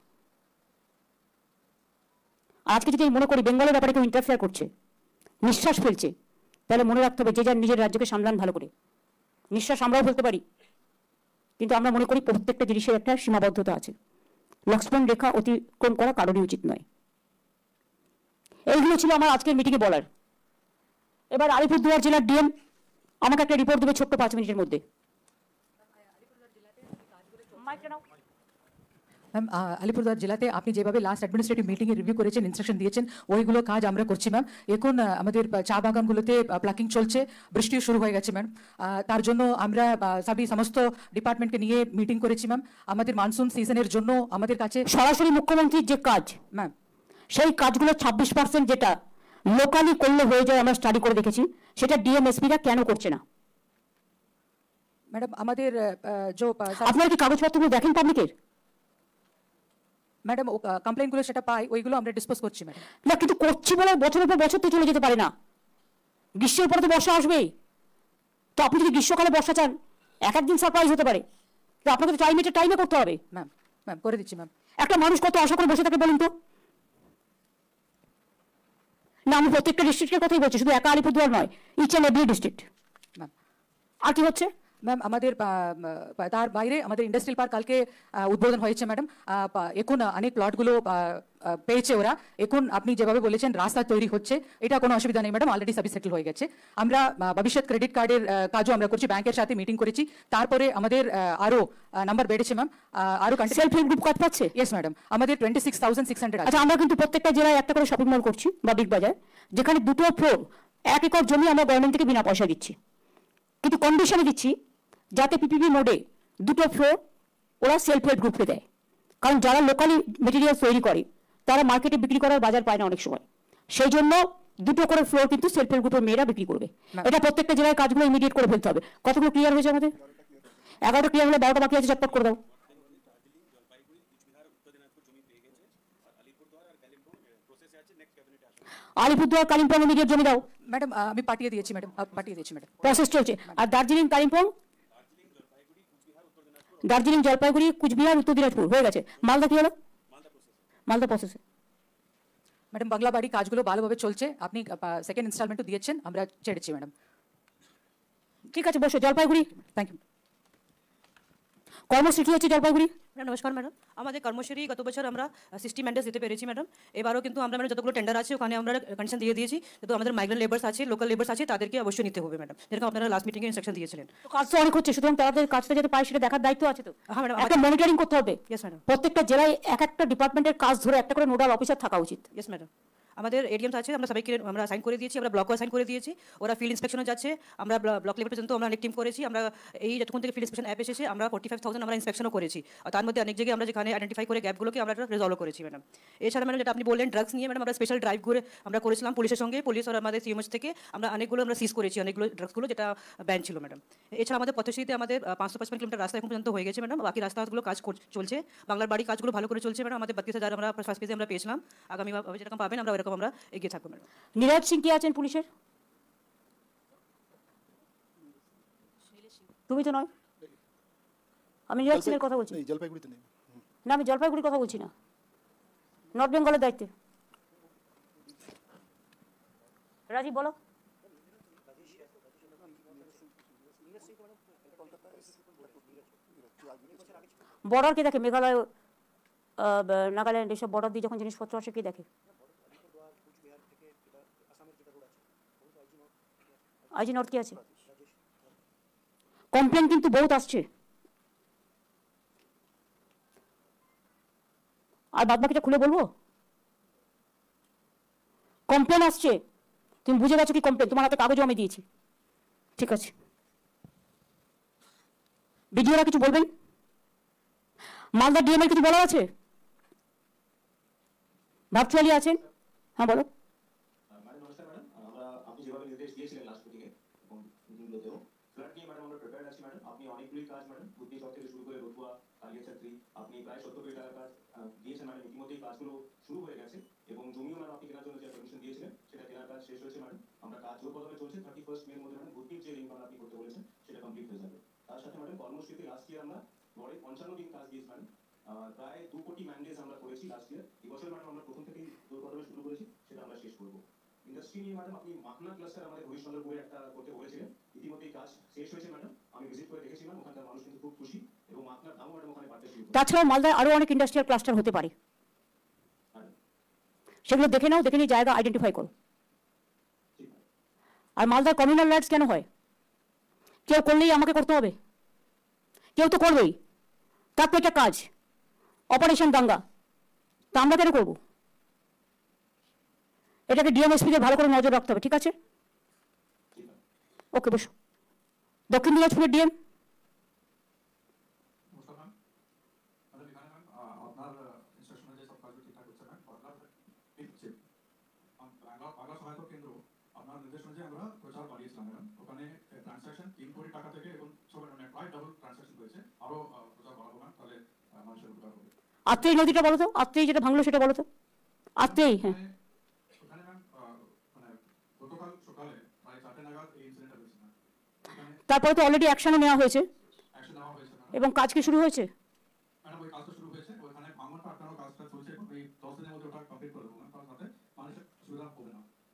আজকে যদি মনে করি বেঙ্গলের ব্যাপারে কেউ ইন্টারফেয়ার করছে, নিঃশ্বাস ফেলছে, তাহলে মনে রাখতে হবে যে যার নিজের রাজ্যকে সামলান ভালো করে। নিঃশ্বাস আমরাও ফেলতে পারি, কিন্তু আমরা মনে করি প্রত্যেকটা জিনিসের একটা সীমাবদ্ধতা আছে। লক্ষ্মণ রেখা অতিক্রম করা কারোরই উচিত নয়। এইগুলো ছিল আমার আজকের মিটিংয়ে বলার। এবার আলিপুরদুয়ার জেলার ডিএম আমাকে একটা রিপোর্ট দেবে ছোট্ট 5 মিনিটের মধ্যে। ম্যাম, আলিপুরদুয়ার জেলাতে আপনি যেভাবে লাস্ট অ্যাডমিনিস্ট্রেটিভ মিটিংয়ে রিভিউ করেছেন, ইনস্ট্রাকশন দিয়েছেন, ওইগুলো কাজ আমরা করছি ম্যাম। এখন আমাদের চা বাগানগুলোতে প্লাকিং চলছে, বৃষ্টিও শুরু হয়ে গেছে ম্যাম। তার জন্য আমরা সমস্ত ডিপার্টমেন্টকে নিয়ে মিটিং করেছি ম্যাম। আমাদের মানসুন সিজনের জন্য আমাদের কাছে সরাসরি মুখ্যমন্ত্রীর যে কাজ ম্যাম, সেই কাজগুলো 26% যেটা লোকালি করলে হয়ে যায়, আমরা স্টাডি করে দেখেছি, সেটা ডিএমএসপিরা কেন করছে না? ম্যাডাম আমাদের আপনারা কি কাগজপত্রগুলো দেখেন পাবলিকের? ম্যাডাম কমপ্লেনগুলো সেটা পাই, ওইগুলো আমরা ডিসপোজ করছি ম্যাডাম। না, কিন্তু করছি বলে বছরের পর বছর তো চলে যেতে পারে না। গ্রীষ্মের পরে তো বর্ষা আসবেই। তো আপনি যদি গ্রীষ্মকালে বর্ষা চান, এক একদিন সারপ্রাইজ হতে পারে। তো আপনাকে তো টাইমে করতে হবে। ম্যাম ম্যাম করে দিচ্ছি ম্যাম। একটা মানুষ কত আশা করে বসে থাকে বলুন তো? না, আমি প্রত্যেকটা ডিস্ট্রিক্টের কথাই বলছি, শুধু একা আলিপুরদুয়ার নয়, each and every district. Ma'am আর কি হচ্ছে ম্যাম, আমাদের তার বাইরে আমাদের ইন্ডাস্ট্রিয়াল পার্ক কালকে উদ্বোধন হয়েছে ম্যাডাম। এখন অনেক প্লটগুলো পেয়েছে ওরা। এখন আপনি যেভাবে বলেছেন রাস্তা তৈরি হচ্ছে, এটা কোনো অসুবিধা নেই ম্যাডাম, অলরেডি সবই সেটেল হয়ে গেছে। আমরা ভবিষ্যৎ ক্রেডিট কার্ডের কাজও আমরা করছি, ব্যাংকের সাথে মিটিং করেছি। তারপরে আমাদের আরও নাম্বার বেড়েছে ম্যাম, আরও সেলফ হেল্প গ্রুপ কাজ পাচ্ছে? ইয়েস ম্যাডাম, আমাদের 26,600 আছে। আচ্ছা, আমরা কিন্তু প্রত্যেকটা জেলায় একটা করে শপিং মল করছি বা বিগ বাজার, যেখানে 2টো ফ্লোর 1 একর জমি আমরা গভর্নমেন্ট থেকে বিনা পয়সা দিচ্ছি, কিন্তু কন্ডিশনে দিচ্ছি যাতে পিপিপি মোডে 2টো ফ্লোর ওরা সেলফ হেল্প গ্রুপকে দেয়। কারণ যারা লোকালি মেটেরিয়াল তৈরি করে তারা মার্কেটে বিক্রি করার বাজার পায় না অনেক সময়, সেই জন্য 2টো করে ফ্লোর কিন্তু সেলফ হেল্প গ্রুপের মেয়েরা বিক্রি করবে। এটা প্রত্যেকটা জেলায় কাজগুলো ইমিডিয়েট করে ফেলতে হবে। কতগুলো ক্লিয়ার হয়েছে আমাদের? 11টা ক্লিয়ার হলে 12টা বাকি আছে, চটপট করে দাও। আলিপুরদুয়ার কালিম্পং ইমিডিয়েট জমি দাও ম্যাডাম আমি পাঠিয়ে দিয়েছি ম্যাডাম, পাঠিয়ে দিয়েছি ম্যাডাম। প্রসেস চলছে। আর দার্জিলিং কালিম্পং, দার্জিলিং জলপাইগুড়ি কুচবিহার উত্তর দিনাজপুর হয়ে গেছে। মালদা কি হলো? মালদা প্রসেসে। ম্যাডাম বাংলা বাড়ি কাজগুলো ভালোভাবে চলছে, আপনি সেকেন্ড ইনস্টলমেন্টও দিয়েছেন, আমরা ছেড়েছি ম্যাডাম। ঠিক আছে, বসো। Jalpaiguri thank you. কর্মসূচি হচ্ছে জলপাইগুড়ি। নমস্কার ম্যাডাম, আমাদের কর্মসূচি গত বছর আমরা 60 ম্যান্ডেটস দিতে পেরেছি ম্যাডাম। এবারও কিন্তু আমরা ম্যাডাম যতগুলো টেন্ডার আছে ওখানে আমরা কন্ডিশন দিয়ে দিয়েছি, যেহেতু আমাদের মাইগ্রেন্ট লেবার্স আছে, লোকাল লেবার্স আছে, তাদেরকে অবশ্যই নিতে হবে ম্যাডাম, যেরকম আপনারা লাস্ট মিটিংয়ে ইনস্ট্রাকশন দিয়েছিলেন। তো কাজ তো অনেক হচ্ছে, সুতরাং তাদের কাজটা যাতে পায় সেটা দেখার দায়িত্ব আছে। তো হ্যাঁ ম্যাডাম, একটা মনিটরিং করতে হবে। Yes madam. প্রত্যেকটা জেলায় এক একটা ডিপার্টমেন্টের কাজ ধরে একটা করে নোডাল অফিসার থাকা উচিত। ইয়েস ম্যাডাম, আমাদের এডিএমস আছে, আমরা সবাইকে আমরা সাইন করে দিয়েছি, আমরা ব্লকও সাইন করে দিয়েছি, ওরা ফিল্ড ইন্সপেকশনে যাচ্ছে। আমরা ব্লক লেভেল পর্যন্ত আমরা অনেক টিম করেছি। আমরা এই যতক্ষণ থেকে ফিল্ড ইন্সপেকশন অ্যাপ এসেছে আমরা 45,000 আমরা ইন্সপেকশনও করেছি। আর তার মধ্যে অনেক জায়গায় আমরা যেখানে আইডেন্টিফাই করে গ্যাপগুলোকে আমরা রেজলভ করেছি ম্যাডাম। এছাড়া ম্যাডাম যেটা আপনি বললেন ড্রাগস নিয়ে, ম্যাডাম আমরা স্পেশাল ড্রাইভ করে আমরা করেছিলাম পুলিশের সঙ্গে, পুলিশ আর আমাদের সিএমএস থেকে আমরা অনেকগুলো আমরা সিজ করেছি, অনেকগুলো ড্রাগসগুলো যেটা ব্যান ছিল ম্যাডাম। এছাড়া আমাদের পথশ্রীতে আমাদের 555 কিলোমিটার রাস্তা এখন পর্যন্ত হয়ে গেছে ম্যাডাম। বাকি রাস্তাগুলো কাজ চলছে, বাংলার বাড়ি কাজগুলো ভালো করে চলছে ম্যাডাম। আমাদের 32,000 আমরা ফার্স্ট পেজে আমরা পেয়েছিলাম, আগামী যেরকম পাবেন আমরা ওইরকম আমরা এগিয়ে থাকবো ম্যাডাম। নীরজ সিং কি আছেন পুলিশের? তুমি তো নয়। আমি নিউ ইয়র্ক সিনের কথা বলছি নেই, জলপাইগুড়িতে নেই। না, আমি জলপাইগুড়ির কথা বলছি না, নর্থ বেঙ্গলের দায়িত্বে। রাজীব বলো। বর্ডার কে দেখে? মেঘালয়, নাগাল্যান্ড এসব বর্ডার দিয়ে যখন জিনিসপত্র আসে কে দেখে? আইজি নর্থ কি আছে? কমপ্লেন কিন্তু বহুত আসছে, আর বাদ বাকিটা খুলে বলবো। কমপ্লেন আসছে, তুমি বুঝে গেছো কি কমপ্লেন? তোমার হাতে কাগজও আমি দিয়েছি, ঠিক আছে। ভিডিওরা কিছু বলবেন? মালদা ডিএমএল কিছু বলার আছে? ভার্চুয়ালি আছেন, হ্যাঁ বলো। ম্যাডাম নমস্কার ম্যাডাম, আমরা আপনি যেভাবে নির্দেশ দিয়েছিলেন লাস্ট মিটিংয়ে এবং মিটিংগুলোতেও ফ্ল্যাট নিয়ে ম্যাডাম আমরা প্রিপেয়ার আছি ম্যাডাম। আপনি অনেকগুলি কাজ ম্যাডাম বুদ্ধি চক থেকে শুরু করে রতুয়া কালিয়াছাত্রী আপনি প্রায় 70 কোটি টাকার কাজ দিয়েছেন ম্যাডাম। ইতিমধ্যেই কাজগুলো শুরু হয়ে গেছে এবং জমিও ম্যাডাম আপনি কেনার জন্য যে পারমিশন দিয়েছিলেন সেটা কেনার কাজ শেষ হয়েছে ম্যাডাম। আমরা কাজ জোর কদমে চলছে। 31 মের মধ্যে ম্যাডাম ভর্তির যে রিং আপনি করতে বলেছেন সেটা কমপ্লিট হয়ে যাবে। তার সাথে ম্যাডাম কর্মসূচিতে লাস্ট ইয়ার আমরা গড়ে 55 দিন কাজ দিয়েছি ম্যাডাম। প্রায় 2 কোটি ম্যান্ডেজ আমরা করেছি লাস্ট ইয়ার। এবছর ম্যাডাম আমরা প্রথম থেকেই জোর কদমে শুরু করেছি, সেটা আমরা শেষ করবো। ইন্ডাস্ট্রি নিয়ে ম্যাডাম আপনি মাখনা ক্লাস্টার আমাদের হরিশচন্দ্রপুরে একটা করতে বলেছিলেন, ইতিমধ্যেই কাজ শেষ হয়েছে ম্যাডাম। আমি ভিজিট করে দেখেছিলাম, ওখানকার মানুষ কিন্তু খুব খুশি এবং মাখনার দামও ম্যাডাম ওখানে বাড়তে শুরু করেছে। তাছাড়াও মালদায় আরো অনেক ইন্ডাস্ট্রিয়াল ক্লাস্টার হতে পারে, সেগুলো দেখে নাও, দেখে নিয়ে জায়গা আইডেন্টিফাই করো। আর মালদার কমিউনাল রাইটস কেন হয়? কেউ করলেই আমাকে করতে হবে? কেউ তো করবেই, তার তো এটা কাজ, অপারেশন দাঙ্গা, তা আমরা কেন করবো? এটাকে ডিএমএসপিদের ভালো করে নজর রাখতে হবে, ঠিক আছে? ওকে, বসো। দক্ষিণ দিনাজপুরের ডিএম। আত্রেই নদীটা বলো তো, আত্রেই যেটা ভাঙলো সেটা বলো তো। আত্রেই, হ্যাঁ। তারপরে তো অলরেডি অ্যাকশনও নেওয়া হয়েছে এবং কাজ কি শুরু হয়েছে?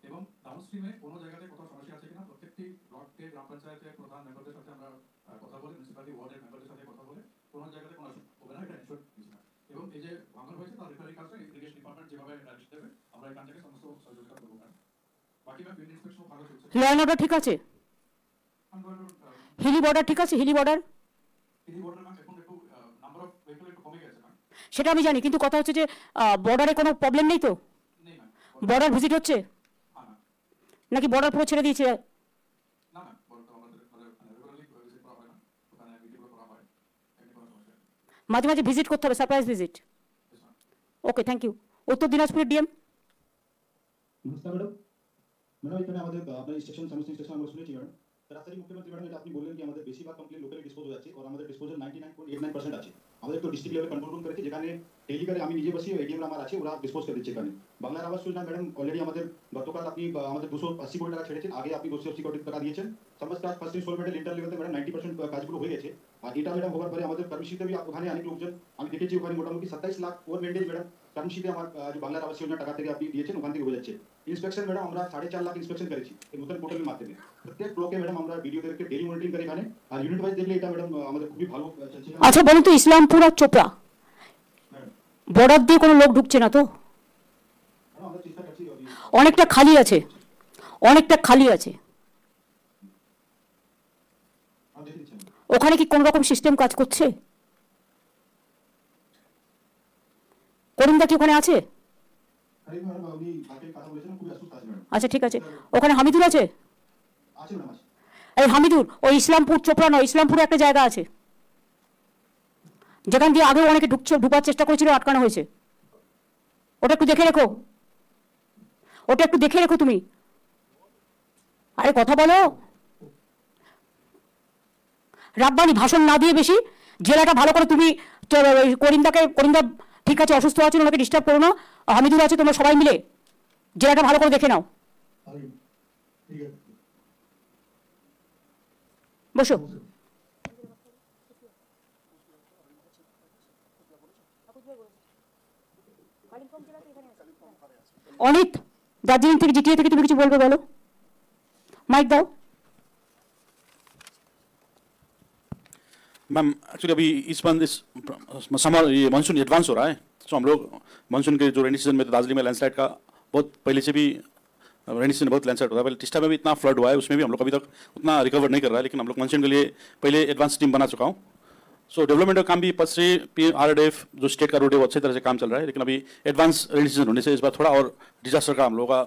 এবং ডাউনস্ট্রিমে কোনো জায়গাতে কোথাও সমস্যা আছে কিনা প্রত্যেকটি ব্লককে গ্রাম পঞ্চায়েতের প্রধান মেম্বারদের সাথে আমরা কথা বলে, মিউনিসিপালিটি ওয়ার্ডের মেম্বারদের সাথে কথা বলে কোনো জায়গাতে কোনো হবে না, এটা এনশোর দিচ্ছি না। এবং এই যে ভাঙন হয়েছে তার রিপেয়ারিং কাজটা ইরিগেশন ডিপার্টমেন্ট যেভাবে ডাইরেকশন দেবে আমরা এখান থেকে সমস্ত সহযোগিতা করবো। বাকি ফিল্ড ইন্সপেকশন ভালো চলছে। ল অ্যান্ড অর্ডার ঠিক আছে? হিলি বর্ডার ঠিক আছে? হিলি বর্ডার এখন একটু নাম্বার অফ ভেহিকল একটু কমে গেছে ম্যাম। সেটা আমি জানি, কিন্তু কথা হচ্ছে যে বর্ডারে কোনো প্রবলেম নেই তো? নেই ম্যাম। বর্ডার ভিজিট হচ্ছে নাকি বর্ডার পুরো ছেড়ে দিয়েছে? না ম্যাম, বর্ডার আমাদের রেগুলারলি ভিজিট করা হয় না, ওখানে ভিডিও করা হয়, এমনি কোনো সমস্যা নেই। মাঝে মাঝে ভিজিট করতে হবে, surprise visit. Okay, thank you. উত্তর দিনাজপুরের ডিএম। নমস্কার ম্যাডাম। ম্যাডাম এখানে আমাদের আপনার স্টেশন সমস্ত স্টেশন আমরা শুনেছি ম্যাডাম। তাড়াতাড়ি মুখ্যমন্ত্রী ম্যাডাম এটা আপনি বললেন কি আমাদের বেশিরভাগ কমপ্লেন লোকালি ডিসপোজ হয়ে যাচ্ছে, আর আমাদের ডিসপোজাল 99.89% আছে। আমাদের একটু ডিস্ট্রিক্ট লেভেল কন্ট্রোল রুম করেছে, যেখানে টেলিকারে আমি নিজে বসি, এডিএম আমার আছে, ওরা ডিসপোজ করে দিচ্ছে এখানে। বাংলার আবাস যোজনা ম্যাডাম অলরেডি আমাদের গতকাল আপনি আমাদের 280 কোটি টাকা ছেড়েছেন, আগে আপনি 280 কোটি টাকা দিয়েছেন। সমস্ত কাজ ফার্স্ট ইনস্টলমেন্টের লিটার লেভেলে ম্যাডাম 90% কাজগুলো হয়ে গেছে। আর এটা ম্যাডাম হওয়ার পরে আমাদের কার্মিশিতে ওখানে অনেক লোকজন আমি দেখেছি, ওখানে মোটামুটি 27 লাখ ওভার মেন্টেজ ম্যাডাম কার্মিশিতে আমার বাংলার আবাস যোজনা টাকা থেকে আপনি দিয়েছেন, ওখান থেকে হয়ে যাচ্ছে। ইন্সপেকশন ম্যাডাম আমরা 4.5 লাখ ইন্সপেকশন করেছি এই নতুন পোর্টালের মাধ্যমে। প্রত্যেক ব্লকে ম্যাডাম আমরা ভিডিওদেরকে ডেলি মনিটরিং করি এখানে, আর ইউনিট ওয়াইজ দেখলে এটা ম্যাডাম আমাদের খুবই ভালো চলছে। আচ্ছা বলুন তো, ইসলামপুর আর চোপড়া বর্ডার দিয়ে কোনো লোক ঢুকছে না তো? আমরা চেষ্টা করছি, অনেকটা খালি আছে, অনেকটা খালি আছে। ওখানে কি কোন রকম সিস্টেম কাজ করছে? করিমদা কি ওখানে আছে? আচ্ছা ঠিক আছে। ওখানে হামিদুর আছে? এই হামিদুর, ওই ইসলামপুর চোপড়া নয়, ইসলামপুরে একটা জায়গা আছে যেখান দিয়ে আগেও অনেকে ঢুকার চেষ্টা করেছিল, আটকানো হয়েছে। ওটা একটু দেখে রেখো, ওটা একটু দেখে রেখো তুমি। আরে কথা বলো, রাব্বানি ভাষণ না দিয়ে বেশি। জেলাটা ভালো করে তুমি করিমদা ঠিক আছে, অসুস্থ আছেন, ওনাকে ডিস্টার্ব করো না। হামিদুর আছে, তোমরা সবাই মিলে জেলাটা ভালো করে দেখে নাও। বসো। অনিত, দার্জিলিং থেকে জিটিএ থেকে তুমি কিছু বলবে, বলো, মাইক দাও। मैम एक्चुअली अभी इस मंथ इस समर ये मानसून एडवांस हो रहा है, तो हम लोग मानसून के जो रेनी सीजन में तो दार्जिलिंग में लैंडस्लाइड का बहुत पहले से भी रेनी सीजन बहुत लैंडस्लाइड होता है। पहले टिस्टा में भी इतना फ्लड हुआ है, उसमें भी हम लोग अभी तक उतना रिकवर नहीं कर रहा है, लेकिन हम लोग मानसून के लिए पहले एडवांस टीम बना चुका हूँ। सो डेवलपमेंट का काम भी पसरी RDF जो स्टेट का रोड है वो अच्छी तरह से काम चल रहा है, लेकिन अभी एडवांस रेनी सीजन होने से इस बार थोड़ा और डिजास्टर का हम लोगों का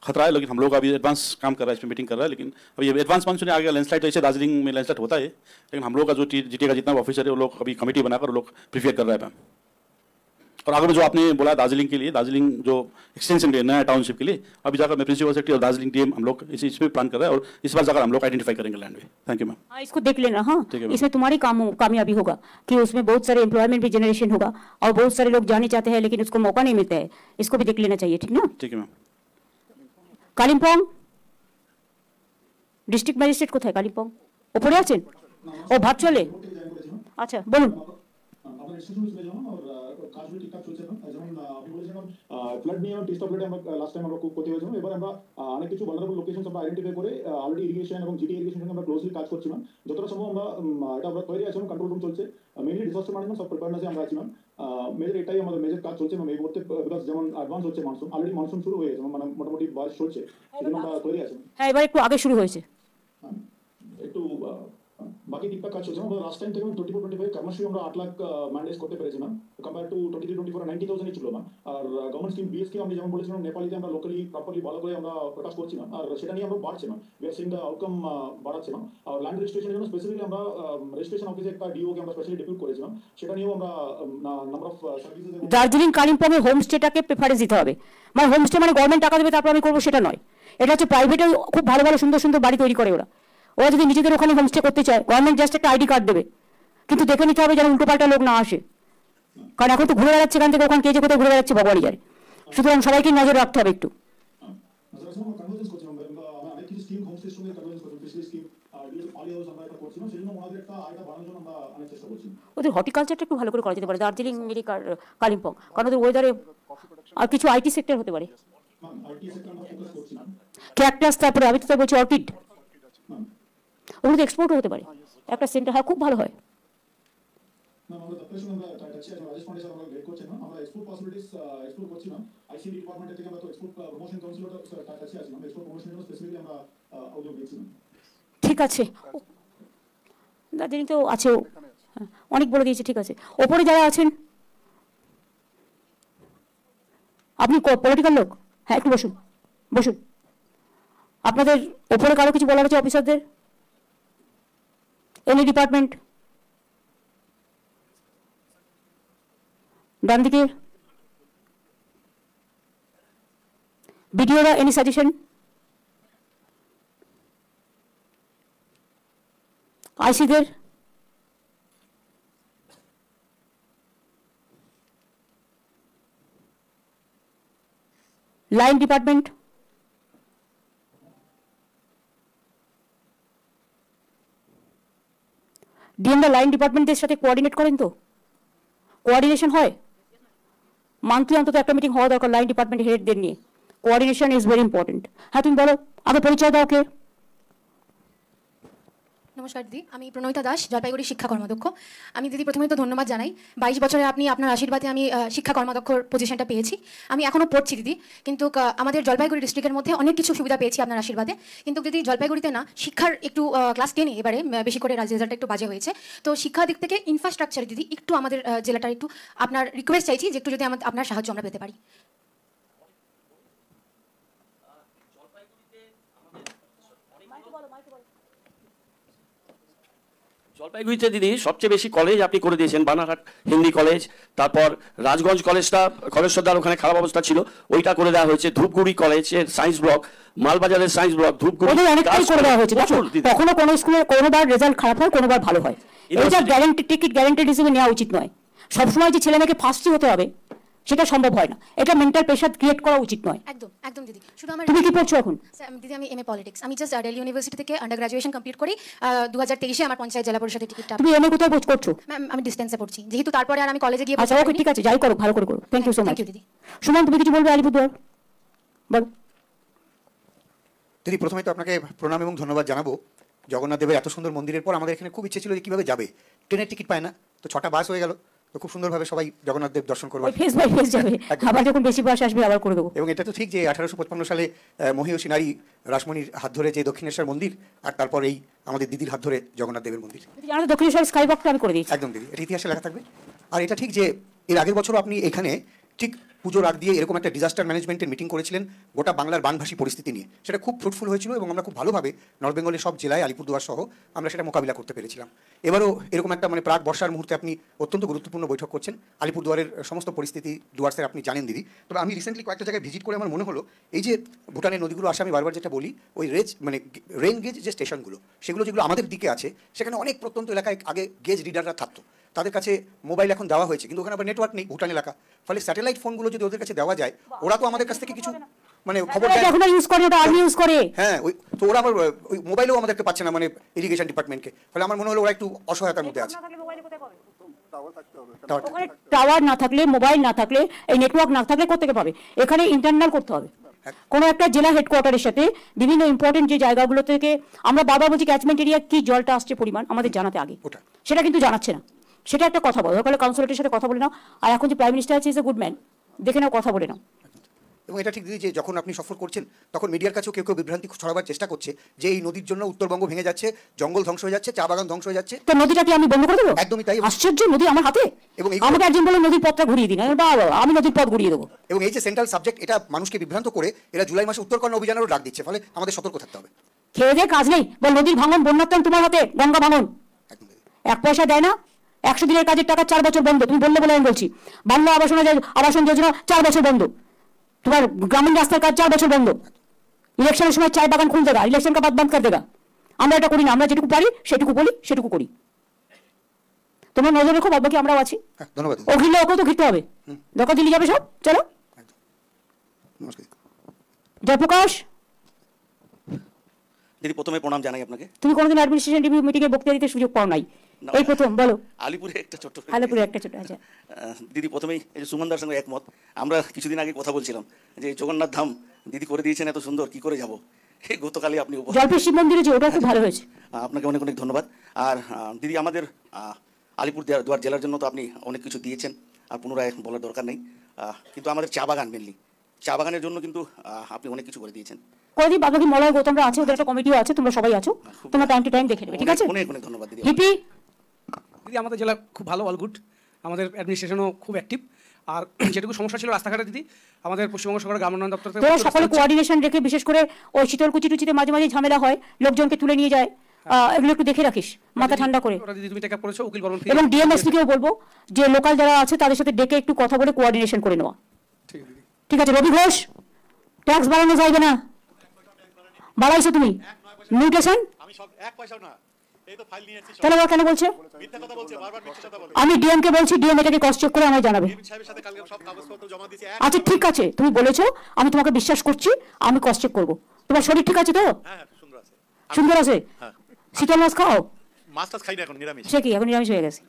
खतरा है, लेकिन हम लोग अभी एडवांस काम कर रहा है, इसमें मीटिंग कर रहा है। लेकिन अभी एडवांस मानसून आ गया, लैंडस्लाइड तो ऐसे दार्जिलिंग में लैंडस्लाइड होता है, लेकिन हम लोग का जो जीटीए का जितना ऑफिसर है वो लोग अभी कमेटी बनाकर वो लोग प्रिपेयर कर रहा है मैम। और आगे में जो आपने बोला दार्जिलिंग के लिए, दार्जिलिंग जो एक्सटेंशन के नया टाउनशिप के लिए अभी जाकर मैं प्रिंसिपल सेक्रेटरी और दार्जिलिंग टीम हम लोग इसमें प्लान कर रहे हैं, और इस बार जाकर हम लोग आइडेंटिफाई करेंगे लैंड में। Thank you ma'am. हाँ, इसको देख लेना। हाँ, ठीक है मैम। इसमें तुम्हारी कामयाबी होगा कि उसमें बहुत सारे एम्प्लॉयमेंट भी जनरेशन होगा, और बहुत सारे लोग जाने चाहते हैं लेकिन उसको मौका नहीं मिलता है, इसको भी देख लेना चाहिए, ठीक ना? ठीक है मैम। কালিম্পং ডিস্ট্রিক্ট ম্যাজিস্ট্রেট কোথায়? কালিম্পং ওপরে আছেন? ও ভার্চুয়ালে? আচ্ছা, বলুন। আপনার ইনস্টিটিউশন শুনে যেমন আর কাজগুলো ঠিকঠাক চলছে না, যেমন আপনি বলেছিলেন ফ্লাড নিয়ে টেস্ট অফ আমরা লাস্ট টাইম আমরা করতে হয়েছিল। এবার আমরা অনেক কিছু ভালনারেবল লোকেশনস আমরা আইডেন্টিফাই করে অলরেডি ইরিগেশন এবং জিটি ইরিগেশন সঙ্গে আমরা ক্লোজলি কাজ করছিলাম। যতটা সম্ভব আমরা এটা আমরা তৈরি আছি, কন্ট্রোল রুম চলছে, মেইনলি ডিজাস্টার ম্যানেজমেন্ট সব প্রিপারেশনে আমরা আছি ম্যাম। মেজর এটাই আমাদের মেজর কাজ চলছে ম্যাম এই মুহূর্তে, বিকজ যেমন অ্যাডভান্স হচ্ছে মানসুন, অলরেডি মানসুন শুরু হয়ে গেছে, মানে মোটামুটি বারিশ চলছে, সেজন্য আমরা তৈরি আছি। হ্যাঁ, এবার একটু আগে শুরু হয়েছে, একটু বাকি ঠিকঠাক কাজ চলছে। আমরা লাস্ট টাইম থেকে 24-25 কমার্শিয়াল আমরা 8 লাখ ম্যান্ডেজ করতে পেরেছিলাম, কম্পেয়ার টু 23-24 90,000 ছিল না। আর গভর্নমেন্ট স্কিম বিএস স্কিম আমি যেমন বলেছিলাম নেপালিতে আমরা লোকালি প্রপারলি ভালো করে আমরা প্রকাশ করছি না, আর সেটা নিয়ে আমরা বাড়ছে না, we are seeing the outcome বাড়াচ্ছে না। আর ল্যান্ড রেজিস্ট্রেশনের জন্য স্পেসিফিকলি আমরা রেজিস্ট্রেশন অফিসে একটা ডিও কে আমরা স্পেশালি ডেপুট করেছিলাম, সেটা নিয়েও আমরা number of services. Darjeeling Kalimpong এর হোমস্টেটাকে প্রেফারেন্স দিতে হবে। মানে হোমস্টে মানে গভর্নমেন্ট টাকা দেবে তারপর আমি করবো, সেটা নয়। এটা হচ্ছে প্রাইভেটে খুব ভালো ভালো সুন্দর সুন্দর বাড়ি তৈরি করে ওরা যদি নিজেদের ওখানে হোমস্টে করতে চায়, গভর্নমেন্ট জাস্ট একটা আইডি কার্ড দেবে, কিন্তু দেখে নিতে হবে যেন উল্টোপাল্টা লোক না আসে, কারণ এখন তো ঘুরে বেড়াচ্ছে এখান থেকে ওখানে, কে যে কোথায় ঘুরে বেড়াচ্ছে ভগবানই জানে। সুতরাং সবাইকে নজর রাখতে হবে একটু। ওদের হর্টিকালচারটা একটু ভালো করে করা যেতে পারে, দার্জিলিং মিরি কালিম্পং, কারণ ওদের ওয়েদারে আর কিছু আইটি সেক্টর হতে পারে, ক্যাকটাস, তারপরে আমি তো বলছি অর্কিড, ওগুলো তো এক্সপোর্টও হতে পারে, একটা সেন্টার হয় খুব ভালো হয়। ঠিক আছে, দার্জিলিং তো আছে, অনেক বলে দিয়েছে, ঠিক আছে। ওপরে যারা আছেন, আপনি পলিটিক্যাল লোক, হ্যাঁ একটু বসুন বসুন। আপনাদের ওপরে কারো কিছু বলার আছে অফিসারদের? এনি ডিপার্টমেন্ট, ডান দিকে বিডিওরা, এনি সাজেশন? আইসিদের? Line department? ডিএমরা লাইন ডিপার্টমেন্টের সাথে কোঅর্ডিনেট করেন তো? কোঅর্ডিনেশন হয়? মান্থলি অন্তত একটা মিটিং হওয়া দরকার লাইন ডিপার্টমেন্ট হেডদের নিয়ে। Coordination is very important. হ্যাঁ, তুমি বলো, আগে পরিচয় দাও। কে? নমস্কার দিদি, আমি প্রণয়িতা দাস, জলপাইগুড়ি শিক্ষা কর্মাধ্যক্ষ। আমি দিদি প্রথমে তো ধন্যবাদ জানাই, 22 বছরে আপনি আপনার আশীর্বাদে আমি শিক্ষা কর্মাধ্যক্ষর পজিশনটা পেয়েছি। আমি এখনও পড়ছি দিদি, কিন্তু আমাদের জলপাইগুড়ি ডিস্ট্রিক্টের মধ্যে অনেক কিছু সুবিধা পেয়েছি আপনার আশীর্বাদে। কিন্তু দিদি জলপাইগুড়িতে না, শিক্ষার একটু ক্লাস 10 এবারে বেশি করে রেজাল্টটা একটু বাজে হয়েছে। তো শিক্ষা দিক থেকে ইনফ্রাস্ট্রাকচার দিদি একটু আমাদের জেলাটা একটু আপনার রিকোয়েস্ট চাইছি যে একটু যদি আপনার সাহায্য আমরা পেতে পারি। জলপাইগুড়িতে দিদি সবচেয়ে বেশি কলেজ আপনি করে দিয়েছেন, বানারহাট হিন্দি কলেজ, তারপর রাজগঞ্জ কলেজটা খড়েশ্বরদার ওখানে খারাপ অবস্থা ছিল, ওইটা করে দেওয়া হয়েছে। ধূপগুড়ি কলেজের সায়েন্স ব্লক, মালবাজারের সায়েন্স ব্লক, ধূপগুড়ি অনেকটাই করে দেওয়া হয়েছে। কখনো কোনো স্কুলে কোনোবার রেজাল্ট খারাপ হয়, কোনোবার ভালো হয়। এটা গ্যারান্টি টিকিট গ্যারান্টেড হিসেবে নেওয়া উচিত নয়। সবসময় যে ছেলে মেয়েকে ফার্স্টই হতে হবে সেটা সম্ভব হয় না। এটা মেন্টাল প্রেশার ক্রিয়েট করা উচিত নয়। একদম একদম দিদি। শুধু আমার তুমি কি পড়ছো এখন? দিদি আমি এমএ পলিটিক্স। আমি জাস্ট দিল্লি ইউনিভার্সিটি থেকে আন্ডার গ্রাজুয়েশন কমপ্লিট করি 2023-এ আমার পঞ্চায়েত জেলা পরিষদের টিকিটটা। তুমি এমএ কোথায় করছো? ম্যাম আমি ডিস্টেন্সে পড়ছি, যেহেতু তারপরে আর আমি কলেজে গিয়ে আচ্ছা ওকে ঠিক আছে, যাই করো ভালো করে করো। Thank you so much. Thank you দিদি। সুমন তুমি কিছু বলবে আলিপুরদুয়ার? বলো। দিদি প্রথমে তো আপনাকে প্রণাম এবং ধন্যবাদ জানাবো। জগন্নাথ দেবের এত সুন্দর মন্দিরের পর আমাদের এখানে খুব ইচ্ছে ছিল যে কীভাবে যাবে, ট্রেনের টিকিট পায় না, তো 6টা বাস হয়ে গেল, তো খুব সুন্দরভাবে সবাই জগন্নাথ দেব দর্শন করবে। ফেস বাই ফেস যাবে, আবার যখন বেশি বাস আসবে আবার করে দেবো। এবং এটা তো ঠিক যে 1855 সালে মহিষী নারী রাসমণির হাত ধরে যে দক্ষিণেশ্বর মন্দির, আর তারপর এই আমাদের দিদির হাত ধরে জগন্নাথ দেবের মন্দির। জানো দক্ষিণেশ্বর স্কাই ওয়াকটা আমি করে দিয়েছি। একদম দিদি, এটা ইতিহাসে লেখা থাকবে। আর এটা ঠিক যে এর আগের বছরও আপনি এখানে ঠিক পুজোর আগ দিয়ে এরকম একটা ডিজাস্টার ম্যানেজমেন্টের মিটিং করেছিলেন গোটা বাংলার বানভাসী পরিস্থিতি নিয়ে। সেটা খুব ফ্রুটফুল হয়েছিল এবং আমরা খুব ভালোভাবে নর্থ বেঙ্গলের সব জেলায় আলিপুরদুয়ার সহ আমরা সেটা মোকাবিলা করতে পেরেছিলাম। এবারও এরকম একটা মানে প্রাক বর্ষার মুহূর্তে আপনি অত্যন্ত গুরুত্বপূর্ণ বৈঠক করছেন। আলিপুরদুয়ারের সমস্ত পরিস্থিতি ডুয়ার্সের আপনি জানেন দিদি। তবে আমি রিসেন্টলি কয়েকটা জায়গায় ভিজিট করে আমার মনে হলো এই যে ভুটানের নদীগুলো আসে, আমি বারবার যেটা বলি ওই রেন গেজ যে স্টেশনগুলো সেগুলো যেগুলো আমাদের দিকে আছে, সেখানে অনেক প্রত্যন্ত এলাকায় আগে গেজ রিডাররা থাকতো, তাদের কাছে মোবাইল এখন দেওয়া হয়েছে, কিন্তু ওখানে আবার নেটওয়ার্ক নেই ভুটান এলাকা। ফলে স্যাটেলাইট ফোনগুলো যদি ওদের কাছে দেওয়া যায়, ওরা তো আমাদের কাছ থেকে কিছু মানে খবর দেয়। ইউজ করে, ওটা আর্মি ইউজ করে। হ্যাঁ, ওই তো ওরা আবার ওই মোবাইলেও আমাদেরকে পাচ্ছে না, মানে ইরিগেশন ডিপার্টমেন্টকে। ফলে আমার মনে হলো ওরা একটু অসহায়তার মধ্যে আছে। টাওয়ার না থাকলে, মোবাইল না থাকলে, এই নেটওয়ার্ক না থাকলে কোথা থেকে পাবে? এখানে ইন্টারনাল করতে হবে। কোনো একটা জেলা হেডকোয়ার্টারের সাথে বিভিন্ন ইম্পর্টেন্ট যে জায়গাগুলো থেকে আমরা বারবার বলছি ক্যাচমেন্ট এরিয়া কি জলটা আসছে পরিমাণ আমাদের জানাতে আগে, সেটা কিন্তু জানাচ্ছে না। সেটা একটা কথা বলো, ওখানে কাউন্সিলরের সাথে কথা বলে নাও। আর এখন যে প্রাইম মিনিস্টার আছে ইজ এ গুড ম্যান, দেখে নাও, কথা বলে নাও। এবং এটা ঠিক দিদি যে যখন আপনি সফর করছেন তখন মিডিয়ার কাছেও কেউ কেউ বিভ্রান্তি ছড়াবার চেষ্টা করছে যে এই নদীর জন্য উত্তরবঙ্গ ভেঙে যাচ্ছে, জঙ্গল ধ্বংস হয়ে যাচ্ছে, চা বাগান ধ্বংস হয়ে যাচ্ছে। তো নদীটা কি আমি বন্ধ করে দেবো? একদমই তাই। আশ্চর্য, নদী আমার হাতে। এবং আমাকে একজন বলে নদীর পথটা ঘুরিয়ে দিন, আমি নদীর পথ ঘুরিয়ে দেবো। এবং এই যে সেন্ট্রাল সাবজেক্ট, এটা মানুষকে বিভ্রান্ত করে এরা জুলাই মাসে উত্তরকন্যা অভিযানেরও ডাক দিচ্ছে। ফলে আমাদের সতর্ক থাকতে হবে। খেয়ে দিয়ে কাজ নেই, বল নদীর ভাঙন, বন্যার টান তোমার হাতে, গঙ্গা ভাঙন। 1 পয়সা দেয় না, 100 দিনের কাজের টাকা 4 বছর বন্ধ। তুমি বললে বলে আমি বলছি, বাংলা আবাসন যোজনা 4 বছর বন্ধ, তোমার গ্রামীণ রাস্তার কাজ 4 বছর বন্ধ। ইলেকশনের সময় চায় বাগান খুল দেগা, ইলেকশন কা বাদ বন্ধ কর দেগা। আমরা এটা করি না, আমরা যেটুকু পারি সেটুকু বলি, সেটুকু করি। তোমার নজর রেখো, বাবা কি আমরাও আছি। ধন্যবাদ। ও ঘিরলে ওকেও তো ঘিরতে হবে। দরকার দিল্লি যাবে সব, চলো। জয়প্রকাশ দিদি প্রথমে প্রণাম জানাই আপনাকে। তুমি কোনোদিন অ্যাডমিনিস্ট্রেশন রিভিউ মিটিংয়ে বক্তৃতা দিতে সুযোগ পাও নাই, এই প্রথম। বলো। আলিপুরে একটা ছোট্ট আলিপুরে একটা ছোট। আচ্ছা দিদি প্রথমেই এই যে সুমনদার সঙ্গে একমত। আমরা কিছুদিন আগে কথা বলছিলাম যে জগন্নাথ ধাম দিদি করে দিয়েছেন এত সুন্দর, কি করে যাব। এই গতকালই আপনি জলপেশ শিব মন্দিরে যে, ওটা খুব ভালো হয়েছে। আপনাকে অনেক অনেক ধন্যবাদ। আর দিদি আমাদের আলিপুরদুয়ার জেলার জন্য তো আপনি অনেক কিছু দিয়েছেন, আর পুনরায় বলার দরকার নেই। কিন্তু আমাদের চা বাগান, মেনলি চা বাগানের জন্য কিন্তু আপনি অনেক কিছু করে দিয়েছেন। কদিন বাকি মলয় গৌতমরা আছে, ওদের একটা কমিটিও আছে, তোমরা সবাই আছো, তোমরা টাইম টু টাইম দেখে নেবে, ঠিক আছে? অনেক অনেক ধন্যবাদ দিদি। হিপি দিদি আমাদের জেলা খুব ভালো, অল গুড। আমাদের অ্যাডমিনিস্ট্রেশনও খুব অ্যাক্টিভ। আর যেটুকু সমস্যা ছিল রাস্তাঘাটে দিদি, আমাদের পশ্চিমবঙ্গ সরকারের গ্রাম উন্নয়ন দপ্তর থেকে তোরা সকলে কোঅর্ডিনেশন রেখে, বিশেষ করে ওই শীতলকুচি টুচিতে মাঝে মাঝে ঝামেলা হয়, লোকজনকে তুলে নিয়ে যায়, এগুলো একটু দেখে রাখিস মাথা ঠান্ডা করে। দিদি তুমি টেক আপ করেছো, উকিল বর্মন। এবং ডিএমএসপি কেও বলবো যে লোকাল যারা আছে তাদের সাথে ডেকে একটু কথা বলে কোঅর্ডিনেশন করে নেওয়া, ঠিক আছে? রবি ঘোষ, ট্যাক্স বাড়ানো যাবে না, বাড়াইছো তুমি মিউটেশন, তাহলে ওরা কেন বলছে? আমি ডিএম কে বলছি, ডিএম এটাকে ক্রস চেক করে আমায় জানাবে। আচ্ছা ঠিক আছে, তুমি বলেছো, আমি তোমাকে বিশ্বাস করছি, আমি ক্রস চেক করবো। তোমার শরীর ঠিক আছে তো? সুন্দর আছে। শীতল মাছ খাও? মাছ টাছ খাই না এখন, নিরামিষ। সে কি এখন নিরামিষ হয়ে গেছে?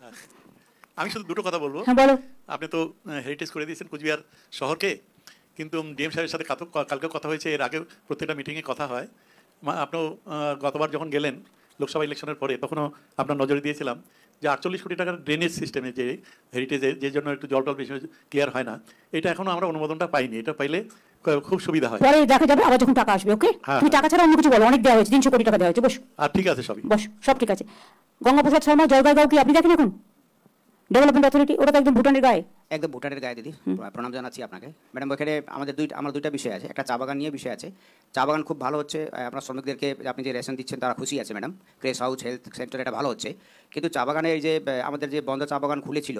আমি শুধু দুটো কথা বলবো। হ্যাঁ বলো। আপনি তো হেরিটেজ করে দিয়েছেন কুচবিহার শহরকে, কিন্তু ডিএম সাহেবের সাথে কালকে কথা হয়েছে, এর আগে প্রত্যেকটা মিটিংয়ে কথা হয়। আপনিও গতবার যখন গেলেন লোকসভা ইলেকশনের পরে, তখনও আপনার নজরে দিয়েছিলাম যে 48 কোটি টাকার ড্রেনেজ সিস্টেমে যে হেরিটেজের, যে জন্য একটু জল বেশি ক্লিয়ার হয় না, এটা এখনো আমরা অনুমোদনটা পাইনি। এটা পাইলে খুব সুবিধা হয়। পরে দেখা যাবে আবার যখন টাকা আসবে। ওকে, তুমি টাকা ছাড়া অন্য কিছু বলো। অনেক দেওয়া হয়েছে, 300 কোটি টাকা দেওয়া হয়েছে। বস। আর ঠিক আছে, সবই বস, সব ঠিক আছে। গঙ্গাপ্রসাদ শর্মা জলগাঁও কি আপনি দেখেন এখন? ডেভেলপমেন্ট অথরিটি, ওটা তো একদম ভুটানের গায়ে। একদম ভুটানের গায়ে দিদি, প্রণাম জানাচ্ছি আপনাকে ম্যাডাম। ওখানে আমার দুইটা বিষয় আছে, একটা চা বাগান নিয়ে বিষয় আছে। চা বাগান খুব ভালো হচ্ছে, আপনার শ্রমিকদেরকে আপনি যে রেশন দিচ্ছেন তারা খুশি আছে madam. Craze house, health centre, এটা ভালো হচ্ছে। কিন্তু চা বাগানে এই যে আমাদের যে বন্ধ চা বাগান খুলেছিল,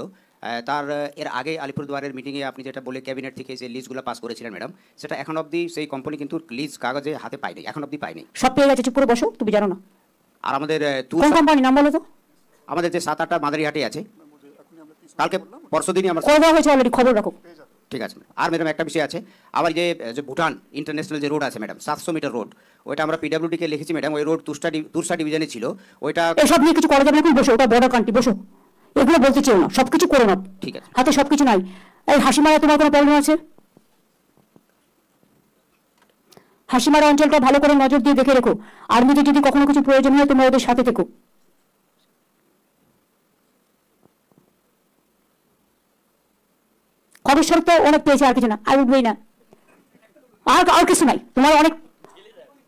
তার এর আগে আলিপুরদুয়ারের মিটিংয়ে আপনি যেটা বলে ক্যাবিনেট থেকে যে লিস্টগুলো পাস করেছিলেন ম্যাডাম, সেটা এখন অবধি সেই কোম্পানি কিন্তু লিস্ট কাগজে হাতে পায়নি, এখন অবধি পায়নি। সব পেয়ে গেছে, চুপ করে বসো, তুমি জানো না। আর আমাদের কোন কোম্পানি নাম বলো তো? আমাদের যে 7-8টা মাদারিহাটে আছে, কালকে পরশু দিনই আমার করে দেওয়া হয়েছে অলরেডি, খবর রাখো। ঠিক আছে ম্যাডাম। আর ম্যাডাম একটা বিষয় আছে, আবার যে যে ভুটান ইন্টারন্যাশনাল যে রোড আছে ম্যাডাম 700 মিটার রোড, ওইটা আমরা পিডব্লিউডিকে লিখেছি ম্যাডাম, ওই রোড তুরসা ডিভিশনে ছিল ওইটা। এসব নিয়ে কিছু করা যাবে না, এখন বসো, ওটা বর্ডার কান্ট্রি, বসো, এগুলো বলতে চেও না, সবকিছু করে নাও, ঠিক আছে হাতে সবকিছু নাই। এই হাসিমারা তোমার কোনো প্রবলেম আছে? হাসিমারা অঞ্চলটা ভালো করে নজর দিয়ে দেখে রেখো, আর্মিতে যদি কখনো কিছু প্রয়োজন হয় তোমরা ওদের সাথে থেকো। খবর তো অনেক পেয়েছে, আর কিছু না, আর উঠবেই না, আর কিছু নাই, তোমার অনেক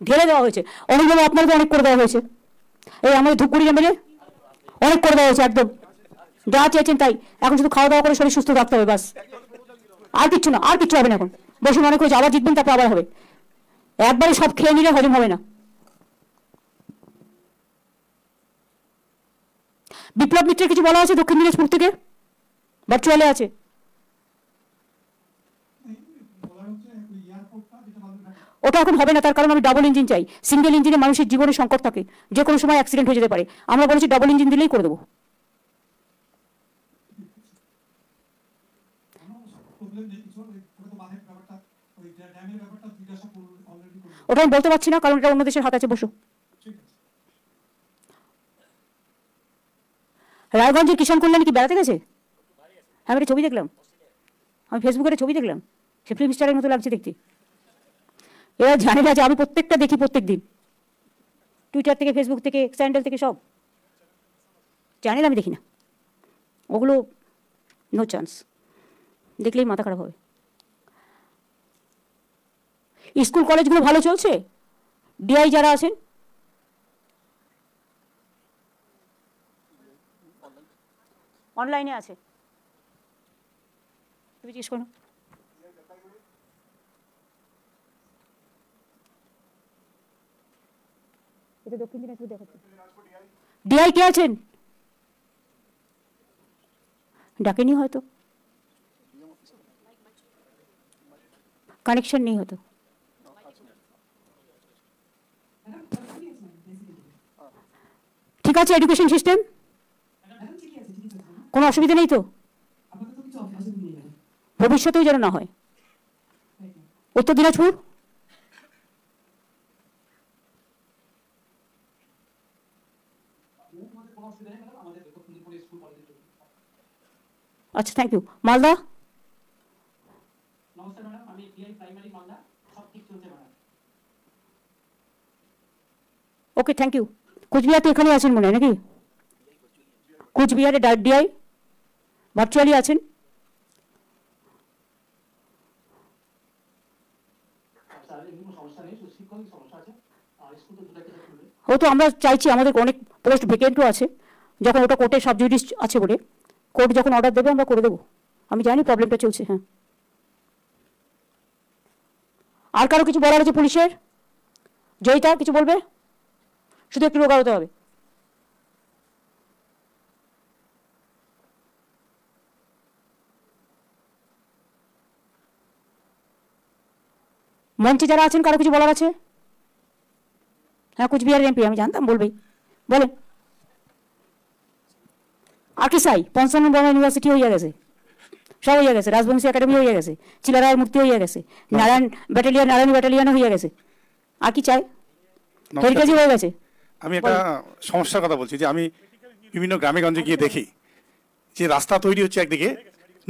ঢেলে দেওয়া হয়েছে, অনেকভাবে আপনাদের অনেক করে দেওয়া হয়েছে, এই আমাদের ধূপগুড়ি মেলে অনেক করে দেওয়া হয়েছে, একদম যা চেয়েছেন তাই। এখন শুধু খাওয়া দাওয়া করে শরীর সুস্থ রাখতে হবে, বাস, আর কিচ্ছু না, আর কিচ্ছু হবে না। এখন বসুন, অনেক হয়েছে, আবার জিতবেন, তারপর আবার হবে, একবারে সব খেয়ে নিলে হজম হবে না। বিপ্লব মিত্রের কিছু বলা আছে দক্ষিণ দিনাজপুর থেকে, ভার্চুয়ালে আছে। ওটা এখন হবে না, তার কারণ আমি ডাবল ইঞ্জিন চাই, সিঙ্গেল ইঞ্জিনে মানুষের জীবনে সংকট থাকে, যে কোনো সময় অ্যাক্সিডেন্ট হয়ে যেতে পারে, আমরা বলেছি ডাবল ইঞ্জিন দিলেই করে দেবো। ওটা আমি বলতে পারছি না, কারণ এটা অন্য দেশের হাত আছে, বসো। রায়গঞ্জের কিষাণ কল্যাণ কি বেড়াতে গেছে? আমি একটা ছবি দেখলাম, আমি ফেসবুকে ছবি দেখলাম, সে ফিল্ম স্টারের মতো লাগছে দেখতে। এরা জানে না যে আমি প্রত্যেকটা দেখি, প্রত্যেক দিন টুইটার থেকে, ফেসবুক থেকে, স্যান্ডেল থেকে, সব চ্যানেল আমি দেখি না, ওগুলো নো চান্স, দেখলেই মাথা খারাপ হবে। স্কুল কলেজগুলো ভালো চলছে? ডিআই যারা আছেন, অনলাইনে আছে, তুমি জিজ্ঞেস করো। এটা দক্ষিণ দিনাজপুর দেখাচ্ছে। ডিআই কে আছেন? ডাকেনি হয়তো, কানেকশন নেই হয়তো। ঠিক আছে, এডুকেশন সিস্টেম কোনো অসুবিধা নেই তো? ভবিষ্যতেও যেন না হয়। উত্তর দিনাজপুর আচ্ছা, thank you. Malda? Okay, thank you. Cooch Behar তো এখানে আছেন মনে হয় নাকি? কোচবিহারে ডিআই ভার্চুয়ালি আছেন। ও তো আমরা চাইছি, আমাদের অনেক পোস্ট ভ্যাকেন্টও আছে, যখন ওটা কোর্টে সাবজুডিস আছে বলে, কোর্ট যখন অর্ডার দেবে আমরা করে দেবো। আমি জানি প্রবলেমটা চলছে। হ্যাঁ, আর কারো কিছু বলার আছে পুলিশের? জয়িতা কিছু বলবে? শুধু একটু রোগা হতে হবে। মঞ্চে যারা আছেন কারো কিছু বলার আছে? হ্যাঁ, কুচবিহারের এমপি, আমি জানতাম বলবেই, বলেন। আর কি চাই? পঞ্চান্ন বর্মা ইউনিভার্সিটি হয়ে গেছে, সব হয়ে গেছে, রাজবংশী একাডেমি হয়ে গেছে, চিলারায়ের মূর্তি হয়ে গেছে, নারায়ণী ব্যাটালিয়ানও হয়ে গেছে, আর কি চাই? হেরিটেজই হয়ে গেছে। আমি একটা সমস্যার কথা বলছি, যে আমি বিভিন্ন গ্রামে গঞ্জে গিয়ে দেখি যে রাস্তা তৈরি হচ্ছে, একদিকে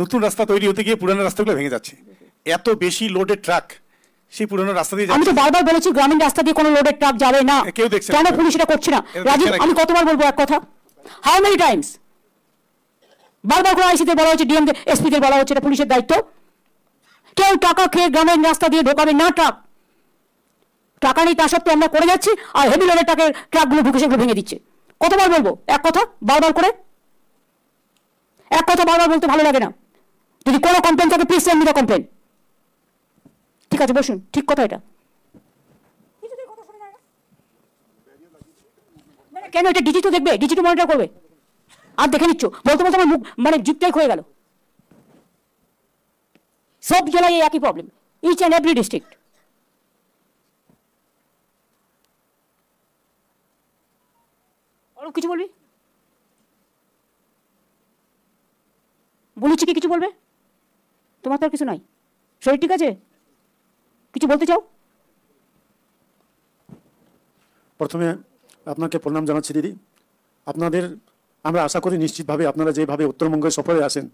নতুন রাস্তা তৈরি হতে গিয়ে পুরানো রাস্তাগুলো ভেঙে যাচ্ছে, এত বেশি লোডেড ট্রাক সেই পুরনো রাস্তা দিয়ে। আমি তো বারবার বলেছি গ্রামীণ রাস্তা দিয়ে কোনো লোডেড ট্রাক যাবে না, কেউ দেখছে কেন পুলিশ এটা করছে না? রাজীব, আমি কতবার বলবো এক কথা, হাউ মেনি টাইমস? বারবার করে আইসিতে বলা হচ্ছে, ডিএম এসপিদের বলা হচ্ছে এটা পুলিশের দায়িত্ব। কেউ টাকা খেয়ে গ্রামের রাস্তা দিয়ে ঢোকাবে না ট্রাক, টাকা নেই তা সত্ত্বেও আমরা করে যাচ্ছি, আর হেভি লোডের ট্রাকগুলো ঢুকে সেগুলো ভেঙে দিচ্ছে। কতবার বলবো এক কথা? বারবার করে এক কথা বারবার বলতে ভালো লাগে না। যদি কোনো কমপ্লেন থাকে please send me the complain. ঠিক আছে, বসুন, ঠিক কথা এটা। কেন এটা ডিজি তো দেখবে, ডিজি তো মনিটর করবে, আর দেখে নিচ্ছ বলতে বলতে আমার মুখ মানে জিপটাই হয়ে গেল। সব জেলায় একই problem, each and every district. কিছু বলবি? বলেছি কি কিছু বলবে? তোমার তো আর কিছু নাই, শরীর ঠিক আছে? কিছু বলতে চাও? প্রথমে আপনাকে প্রণাম জানাচ্ছি দিদি। আপনাদের আমরা আশা করি নিশ্চিতভাবে আপনারা যেভাবে উত্তরবঙ্গে সফরে আসেন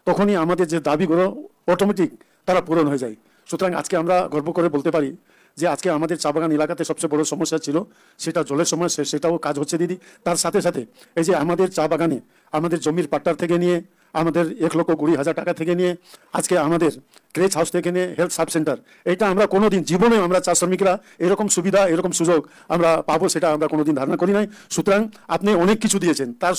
তখনই আমাদের যে দাবিগুলো অটোমেটিক তারা পূরণ হয়ে যায়। সুতরাং আজকে আমরা গর্ব করে বলতে পারি যে আজকে আমাদের চা বাগান এলাকাতে সবচেয়ে বড় সমস্যা ছিল সেটা জলের সমস্যা, সেটাও কাজ হচ্ছে দিদি। তার সাথে সাথে এই যে আমাদের চা বাগানে আমাদের জমির পাট্টার থেকে নিয়ে, আমাদের 1,20,000 টাকা থেকে নিয়ে, আজকে আমাদের ক্রেচ হাউস থেকে নিয়ে হেলথ সাব সেন্টার, এটা আমরা কোনোদিন জীবনে আমরা চা শ্রমিকরা এরকম সুবিধা এরকম সুযোগ আমরা পাবো সেটা আমরা কোনোদিন ধারণা করি নাই। সুতরাং আপনি অনেক কিছু দিয়েছেন। তার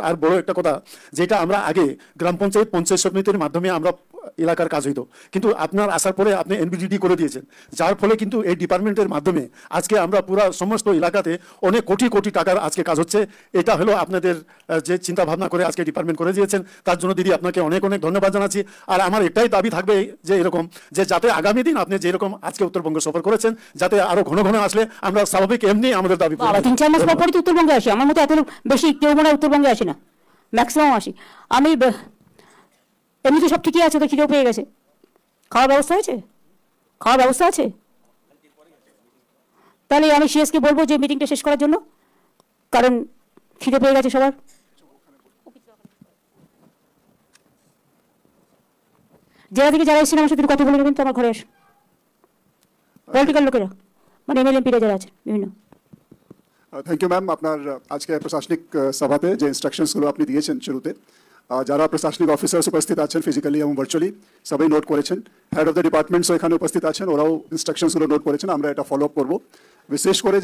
আর বড় একটা কথা, যেটা আমরা আগে গ্রাম পঞ্চায়েত পঞ্চায়েত সমিতির মাধ্যমে আমরা এলাকার কাজ হইতো, কিন্তু আপনার আসার পরে আপনি এনবিডিডি করে দিয়েছেন, যার ফলে কিন্তু এই ডিপার্টমেন্টের মাধ্যমে আজকে আমরা পুরো সমস্ত এলাকাতে অনেক কোটি কোটি টাকার আজকে কাজ হচ্ছে। এটা হলো আপনাদের যে চিন্তা ভাবনা করে আজকে ডিপার্টমেন্ট করে দিয়েছেন, তার জন্য দিদি আপনাকে অনেক অনেক ধন্যবাদ জানাচ্ছি। আর আমার এটাই দাবি থাকবে যে এরকম যে যাতে আগামী দিন আপনি যেরকম আজকে উত্তরবঙ্গ সফর করেছেন যাতে আরো ঘন ঘন আসলে আমরা স্বাভাবিক এমনি আমাদের দাবি। 3-4 মাস পর তো উত্তরবঙ্গে আসি, আমার মতো এত বেশি কেউ মনে হয় উত্তরবঙ্গে আসি না, ম্যাক্সিমাম আসি। আমি এমনিতে সব ঠিকই আছে, তো খিদেও পেয়ে গেছে। খাওয়ার ব্যবস্থা আছে? খাওয়ার ব্যবস্থা আছে? তাহলে আমি সিএসকে বলবো যে মিটিংটা শেষ করার জন্য, কারণ খিদে পেয়ে গেছে সবার। জেলা থেকে যারা এসেছেন আমার সাথে কথা বলে নেবেন তো আমার ঘরে আসে, পলিটিক্যাল লোকেরা, মানে এমএলএ এমপিরা যারা আছে বিভিন্ন। Thank you ma'am. আপনার আজকে প্রশাসনিক সভাতে যে ইনস্ট্রাকশনসগুলো আপনি দিয়েছেন শুরুতে, যারা প্রশাসনিক অফিসার্স উপস্থিত আছেন ফিজিক্যালি এবং ভার্চুয়ালি সবাই নোট করেছেন। হেড অফ দ্য ডিপার্টমেন্টসও এখানে উপস্থিত আছেন, ওরাও ইনস্ট্রাকশনসগুলো নোট করেছেন। আমরা এটা ফলো আপ করবো। বিশেষ করে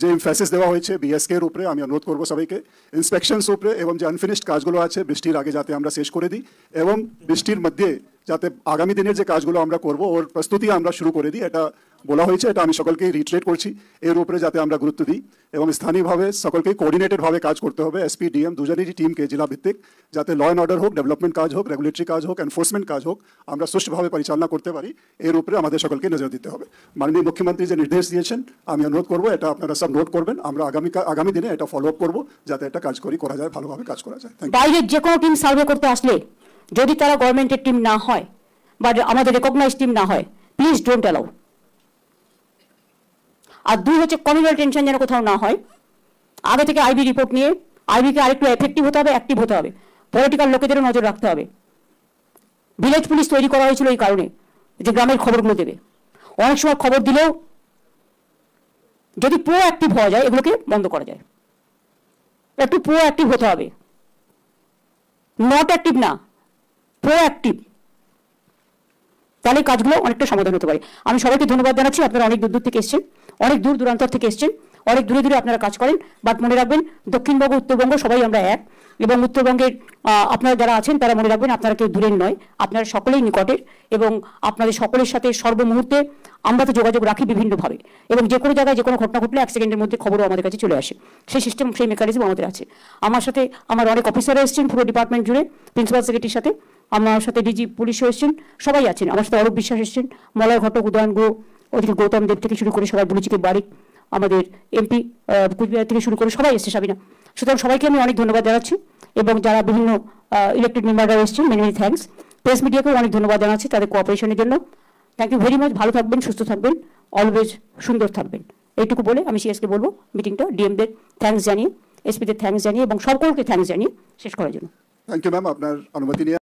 যে এমফ্যাসিস দেওয়া হয়েছে বিএসকে এর উপরে, আমি অনুরোধ করবো সবাইকে ইন্সপেকশনস উপরে এবং যে আনফিনিশড কাজগুলো আছে বৃষ্টির আগে যাতে আমরা শেষ করে দিই, এবং বৃষ্টির মধ্যে যাতে আগামী দিনের যে কাজগুলো আমরা করবো ওর প্রস্তুতি আমরা শুরু করে দিই, এটা বলা হয়েছে। এটা আমি সকলকে রিট্রেট করছি, এর উপরে যাতে আমরা গুরুত্ব দিই এবং স্থানীয়ভাবে সকলকে কোঅর্ডিনেটেডভাবে কাজ করতে হবে। এসপি ডিএম দুজনেরই টিমকে জেলা ভিত্তিক যাতে ল অ্যান্ড অর্ডার হোক, ডেভেলপমেন্ট কাজ হোক, রেগুলেটরি কাজ হোক, এনফোর্সমেন্ট কাজ হোক, আমরা সুষ্ঠুভাবে পরিচালনা করতে পারি, এর উপরে আমাদের সকলকে নজর দিতে হবে। মাননীয় মুখ্যমন্ত্রী যে নির্দেশ দিয়েছেন আমি অনুরোধ করবো এটা আপনারা সব নোট করবেন। আমরা আগামী দিনে এটা ফলো আপ করবো যাতে এটা কাজকরি করা যায়, ভালোভাবে কাজ করা যায়। বাইরের যে কোনো টিম সার্ভে করতে আসলে যদি তারা গভর্নমেন্টের টিম না হয় বা আমাদের রেকগনাইজ টিম না হয়, প্লিজ ডোন্ট অ্যালাউ। আর 2 হচ্ছে কমিউনাল টেনশন যেন কোথাও না হয়। আগে থেকে আইবি রিপোর্ট নিয়ে আইবিকে আরেকটু এফেক্টিভ হতে হবে, অ্যাক্টিভ হতে হবে, পলিটিক্যাল লোকেদেরও নজর রাখতে হবে। ভিলেজ পুলিশ তৈরি করা হয়েছিল এই কারণে যে গ্রামের খবরগুলো দেবে। অনেক সময় খবর দিলেও যদি প্রো অ্যাক্টিভ হওয়া যায় এগুলোকে বন্ধ করা যায়। একটু প্রো অ্যাক্টিভ হতে হবে, নট অ্যাক্টিভ না, প্রো অ্যাক্টিভ, তাহলে কাজগুলো অনেকটা সমাধান হতে পারে। আমি সবাইকে ধন্যবাদ জানাচ্ছি, আপনারা অনেক দূর দূর থেকে এসেছেন, অনেক দূর দূরান্তর থেকে এসেছেন, অনেক দূরে দূরে আপনারা কাজ করেন। বাট মনে রাখবেন দক্ষিণবঙ্গ উত্তরবঙ্গ সবাই আমরা এক, এবং উত্তরবঙ্গের আপনারা যারা আছেন তারা মনে রাখবেন আপনারা কেউ দূরের নয়, আপনারা সকলেই নিকটের, এবং আপনাদের সকলের সাথে সর্বমুহূর্তে আমরা তো যোগাযোগ রাখি বিভিন্নভাবে, এবং যে কোনো জায়গায় যে কোনো ঘটনা ঘটলে 1 সেকেন্ডের মধ্যে খবরও আমাদের কাছে চলে আসে। সেই সিস্টেম, সেই মেকানিজম আমাদের আছে। আমার সাথে আমার অনেক অফিসাররা এসেছেন পুরো ডিপার্টমেন্ট জুড়ে, প্রিন্সিপাল সেক্রেটারির সাথে, আমার সাথে ডিজি পুলিশও এসেছেন, সবাই আছেন। আমার সাথে অরূপ বিশ্বাস এসেছেন, মলয় ঘটক, উদয়ন গুহ, ওদিকে গৌতম দেব থেকে শুরু করে সবাই, বুলুচিকে বারিক, আমাদের এমপি কুচবিহার থেকে শুরু করে সবাই এসছে, সাবিনা। সুতরাং সবাইকে আমি অনেক ধন্যবাদ জানাচ্ছি, এবং যারা বিভিন্ন ইলেক্টেড মেম্বাররা এসেছেন মেনি মেনি থ্যাঙ্কস। প্রেস মিডিয়াকেও অনেক ধন্যবাদ জানাচ্ছি তাদের কোঅপারেশনের জন্য। Thank you very much. ভালো থাকবেন, সুস্থ থাকবেন, অলওয়েজ সুন্দর থাকবেন, এইটুকু বলে আমি সিএসকে বলবো মিটিংটা ডিএমদের থ্যাঙ্কস জানিয়ে, এসপিদের থ্যাঙ্কস জানিয়ে এবং সকলকে থ্যাঙ্কস জানিয়ে শেষ করার জন্য। Thank you ma'am. আপনার অনুমতি নিয়ে